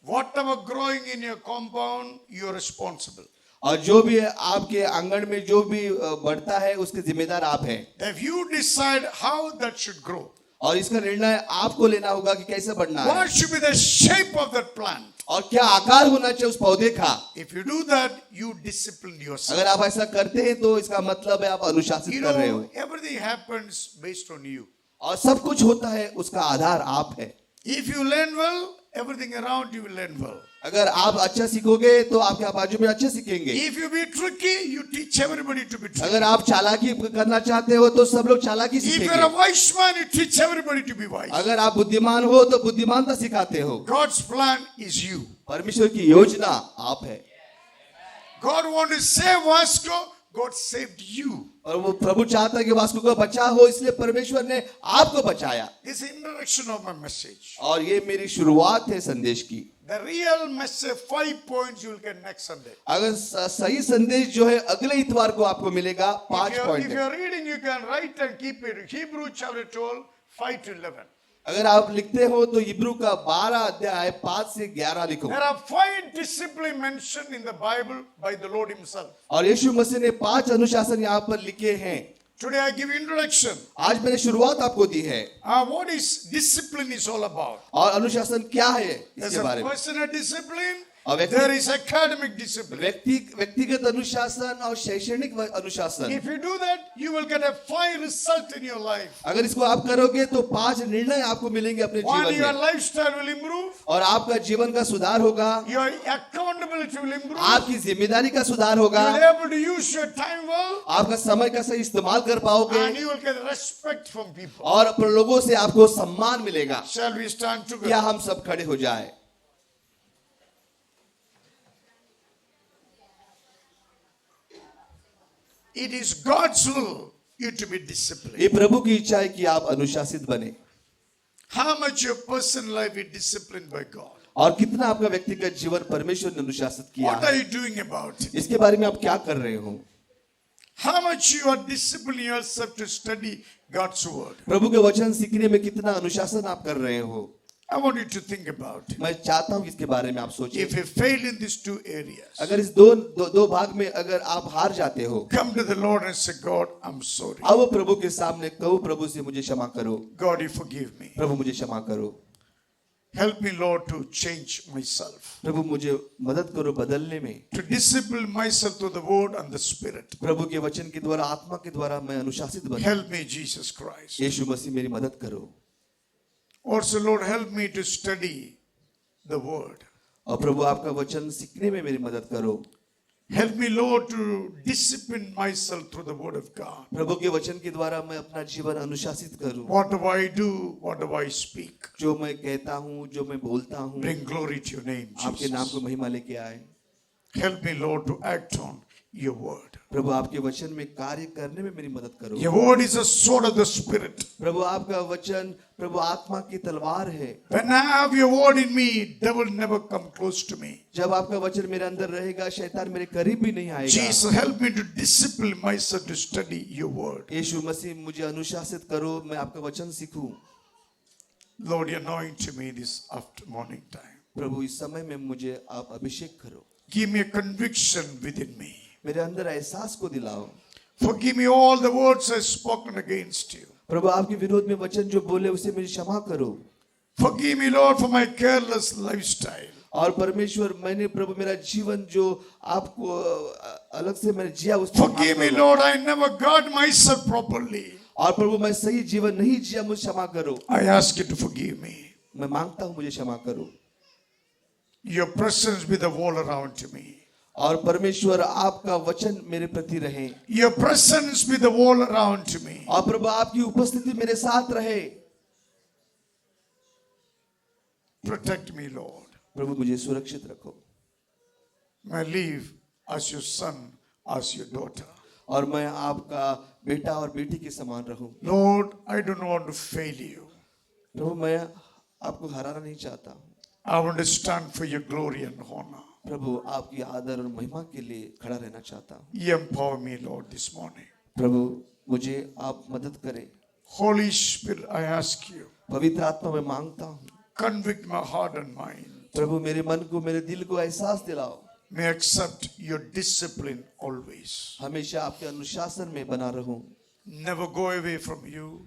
A: Whatever growing in your compound, you are responsible.
B: और जो भी आपके आंगन में जो भी बढ़ता है उसके जिम्मेदार आप हैं।
A: If you decide how that should grow,
B: और इसका निर्णय आपको लेना होगा कि कैसे बढ़ना है।
A: what should be the shape of that plant?
B: और क्या आकार होना चाहिए उस पौधे का।
A: If you do that, you discipline yourself.
B: अगर आप ऐसा करते हैं तो इसका मतलब है आप अनुशासित
A: You
B: कर रहे
A: know,
B: हो,
A: everything happens based on you.
B: और सब कुछ होता है उसका आधार आप है।
A: If you learn well, everything around you will learn well.
B: अगर आप अच्छा सीखोगे तो आपके बाजू में अच्छे सीखेंगे।
A: If you be tricky, you teach everybody to be tricky.
B: अगर आप चालाकी करना चाहते हो तो सब लोग चालाकी
A: If you are
B: सीखेंगे।
A: a wise man, you teach everybody to be wise.
B: अगर आप बुद्धिमान हो तो बुद्धिमानता सिखाते हो।
A: God's plan is you.
B: परमेश्वर की योजना आप है,
A: God wanted to save Vasco, God saved you.
B: और वो प्रभु चाहता है कि वास्को को बचा हो, इसलिए परमेश्वर ने आपको बचाया।
A: This is the introduction of my message.
B: और ये मेरी शुरुआत है संदेश की।
A: The real message, 5 points you will get next Sunday.
B: अगर सही संदेश जो है अगले इतवार को आपको मिलेगा, 5
A: If
B: पॉइंट
A: you
B: है।
A: are reading, you can write and keep it. Hebrew chapter 12, 5 to 11.
B: अगर आप लिखते हो तो इब्रू का 12 अध्याय 5 से 11 लिखो।
A: There are 5 disciplines mentioned in the Bible by the Lord Himself.
B: और यीशु मसीह ने 5 अनुशासन यहाँ पर लिखे हैं।
A: Today I give you introduction.
B: आज मैंने शुरुआत आपको दी है,
A: What is discipline is all about.
B: और अनुशासन क्या है
A: There's
B: इसके
A: a
B: बारे में।
A: personal discipline.
B: और
A: There is academic discipline.
B: व्यक्तिगत अनुशासन और शैक्षणिक अनुशासन।
A: If you do that, you will get a 5 result in your life.
B: अगर इसको आप करोगे तो 5 निर्णय आपको मिलेंगे अपने
A: One,
B: जीवन
A: your
B: में,
A: lifestyle will improve.
B: और आपका जीवन का सुधार होगा,
A: Your accountability will improve.
B: आपकी जिम्मेदारी का सुधार
A: You
B: होगा,
A: will be able to use your time well.
B: आपका समय का सही इस्तेमाल कर पाओगे,
A: And you will get respect from people.
B: और अपने लोगों से आपको सम्मान मिलेगा।
A: Shall we stand
B: क्या
A: together?
B: हम सब खड़े हो जाए?
A: It is God's will you to be
B: ये
A: disciplined.
B: प्रभु की इच्छा है कि आप अनुशासित बने।
A: How much your personal life is disciplined by God?
B: और कितना आपका व्यक्तिगत जीवन परमेश्वर ने अनुशासित किया
A: What are
B: है,
A: you doing about it?
B: इसके बारे में आप क्या कर रहे हो?
A: How much you are disciplining yourself to study God's word?
B: प्रभु के वचन सीखने में कितना अनुशासन आप कर रहे हो?
A: I want you to think about it.
B: मैं चाहता हूं कि इसके बारे में आप सोचिए।
A: If you fail in these 2 areas,
B: अगर इस दो भाग में अगर आप हार जाते हो,
A: come to the Lord and say, God, I'm sorry.
B: आओ प्रभु के सामने कहो, प्रभु से मुझे क्षमा करो,
A: God, you forgive me.
B: प्रभु मुझे क्षमा करो,
A: Help me, Lord, to change myself,
B: प्रभु मुझे मदद करो बदलने में,
A: to discipline myself through the word and the spirit.
B: प्रभु के वचन के द्वारा, आत्मा के द्वारा मैं अनुशासित बनूं।
A: Help me, Jesus Christ.
B: यीशु मसीह मेरी मदद करो।
A: Also, Lord, help me to study the word.
B: और प्रभु आपका वचन सीखने में मेरी मदद करो।
A: Help me, Lord, to discipline myself through the word of God.
B: प्रभु के वचन के द्वारा मैं अपना जीवन अनुशासित करूं।
A: Whatever I do, whatever I speak,
B: जो मैं कहता हूं, जो मैं बोलता हूं,
A: bring glory to your name,
B: आपके नाम
A: Jesus.
B: को महिमा लेके आए।
A: Help me, Lord, to act on your word.
B: प्रभु आपके वचन में कार्य करने में मेरी मदद करो।
A: Your word is a sword of the spirit.
B: प्रभु आपका वचन प्रभु आत्मा की तलवार है।
A: When I have your word in me, devil never come close to me.
B: जब आपका वचन मेरे अंदर रहेगा, शैतान मेरे करीब भी नहीं आएगा।
A: Jesus, help me to discipline myself to study your word.
B: यीशु मसीह मुझे अनुशासित करो, मैं आपका वचन सीखूं।
A: Lord, anoint me this after morning time.
B: प्रभु इस समय में मुझे आप अभिषेक करो,
A: Give me a conviction within me.
B: मेरे अंदर एहसास को दिलाओ।
A: Forgive me all the words I've spoken against you.
B: प्रभु आपके विरोध में वचन जो बोले उसे मुझे क्षमा करो।
A: Forgive me, Lord, for my careless lifestyle.
B: और परमेश्वर मैंने प्रभु मेरा जीवन जो आपको अलग से मैंने जिया उस पर
A: Forgive me,
B: माफ करो।
A: Lord, I never guard myself properly.
B: और प्रभु मैं सही जीवन नहीं जिया, मुझे क्षमा करो।
A: I ask you to forgive me.
B: मैं मांगता हूं मुझे क्षमा करो।
A: Your presence be the wall around me.
B: और परमेश्वर आपका वचन मेरे प्रति रहे,
A: Your presence be the wall around me.
B: और प्रभु आपकी उपस्थिति मेरे साथ रहे।
A: Protect me, Lord.
B: प्रभु मुझे सुरक्षित रखो,
A: May I live as your son, as your daughter.
B: और मैं आपका बेटा और बेटी के समान रहूं।
A: Lord, I don't want to fail you.
B: प्रभु मैं आपको हराना नहीं चाहता हूं।
A: I want to stand for your glory and honor.
B: प्रभु आपकी आदर और महिमा के लिए खड़ा रहना चाहता हूं।
A: You empower me, Lord, this morning.
B: प्रभु मुझे आप मदद करें।
A: Holy Spirit, I ask you,
B: पवित्र आत्मा मैं मांगता हूं,
A: convict my heart and mind.
B: प्रभु मेरे मन को, मेरे दिल को एहसास दिलाओ।
A: May I accept your discipline always.
B: हमेशा आपके अनुशासन में बना रहूं,
A: Never go away from you.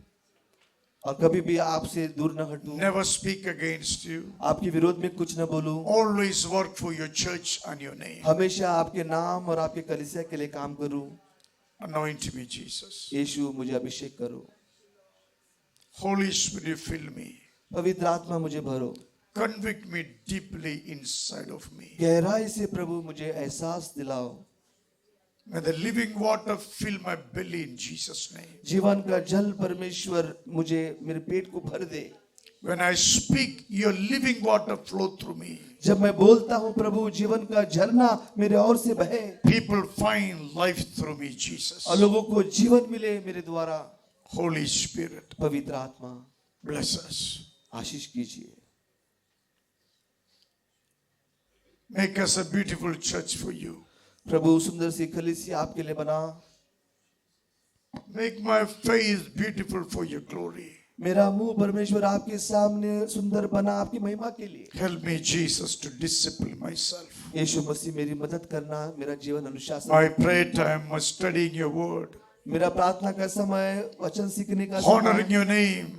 B: और कभी भी आपसे दूर न हटूं,
A: never speak against you,
B: आपके विरोध में कुछ न बोलूं,
A: always work for your church and your name.
B: हमेशा आपके नाम और आपके कलीसिया के लिए काम करूं।
A: Anoint me, Jesus.
B: यीशु मुझे अभिषेक करो,
A: Holy Spirit, fill me.
B: पवित्र आत्मा मुझे भरो,
A: Convict me deeply inside of me.
B: गहराई से प्रभु मुझे एहसास दिलाओ।
A: May the living water fill my belly in Jesus' name.
B: जीवन का जल परमेश्वर मुझे मेरे पेट को भर दे।
A: When I speak, your living water flow through me.
B: जब मैं बोलता हूँ प्रभु, जीवन का झरना मेरे ओर से बहे,
A: People find life through me, Jesus.
B: और लोगों को जीवन मिले मेरे द्वारा।
A: Holy Spirit,
B: पवित्र आत्मा
A: bless us.
B: आशीष कीजिए,
A: Make us a beautiful church for you.
B: प्रभु सुंदर सी कलीसिया आपके लिए बना।
A: Make my face beautiful for your glory.
B: मेरा मुंह परमेश्वर आपके सामने सुंदर बना आपकी महिमा के लिए।
A: Help me, Jesus, to discipline myself.
B: यीशु मसीह मेरी मदद करना, मेरा जीवन अनुशासन।
A: My prayer time was studying your word,
B: मेरा प्रार्थना का समय, वचन सीखने का
A: honoring
B: समय,
A: your name,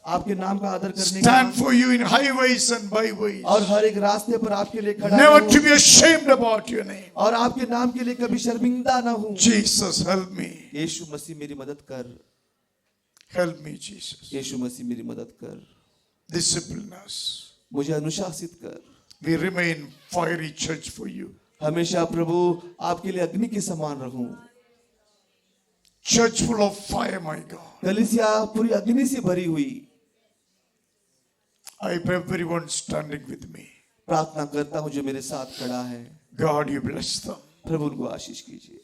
B: आपके नाम का आदर करने
A: stand
B: का,
A: for you in highways and byways.
B: और हर एक रास्ते पर आपके लिए खड़ा
A: Never
B: रहूं,
A: to be ashamed about your name.
B: और आपके नाम के लिए कभी शर्मिंदा ना हूं।
A: Jesus, help me.
B: यीशु मसीह मेरी मदद कर,
A: Help me, Jesus.
B: यीशु मसीह मेरी मदद कर,
A: Discipline us.
B: मुझे अनुशासित कर।
A: We remain fiery church for you.
B: हमेशा प्रभु आपके लिए अग्नि के समान रहूं।
A: Church full of fire, my God.
B: कलीसिया पूरी अग्नि से भरी हुई।
A: I pray everyone standing with me.
B: प्रार्थना करता हूं जो मेरे साथ खड़ा है,
A: God, you bless them.
B: प्रभु उनको आशीष कीजिए।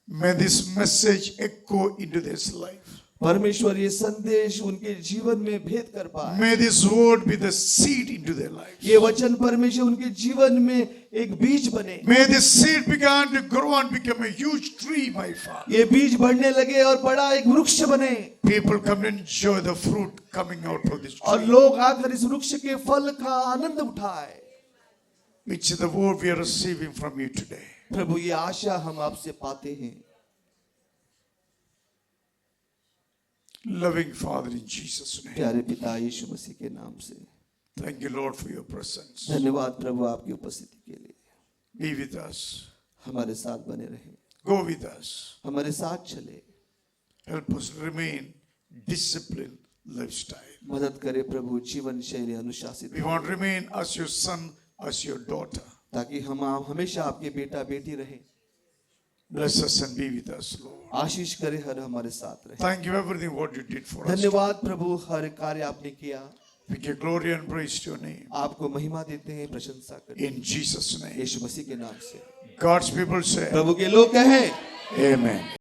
A: May this message echo into this life.
B: परमेश्वर ये संदेश उनके जीवन में भेद कर पाए।
A: May this word be the seed into their lives.
B: ये वचन परमेश्वर उनके जीवन में एक बीज बने।
A: May this seed begin to grow and become a huge tree, my Father.
B: ये बीज बढ़ने लगे और बड़ा एक वृक्ष बने,
A: People come and enjoy the fruit coming out of this
B: और
A: tree,
B: लोग आकर इस वृक्ष के फल का आनंद उठाए।
A: which is the word we are receiving from you today.
B: प्रभु ये आशा हम आपसे पाते हैं।
A: Loving Father, in Jesus' name.
B: प्यारे पिता यीशु मसीह के नाम से
A: Thank you, Lord, for your presence.
B: धन्यवाद प्रभु आपकी उपस्थिति के लिए।
A: Be with us.
B: हमारे साथ बने रहे,
A: Go with us.
B: हमारे साथ चले,
A: Help us remain disciplined lifestyle.
B: मदद करे प्रभु जीवन शैली अनुशासित,
A: We want to remain as your son, as your daughter.
B: ताकि हम हमेशा आपके बेटा बेटी रहे।
A: Bless us and be with us, Lord.
B: आशीष करे, हर हमारे साथ रहे।
A: Thank you everything what you did for us.
B: धन्यवाद प्रभु, हर कार्य आपने किया।
A: We give glory and praise to your name.
B: आपको महिमा देते हैं, प्रशंसा करते हैं
A: In Jesus' name.
B: यीशु मसीह के नाम से।
A: God's people say,
B: प्रभु के लोग कहें
A: Amen.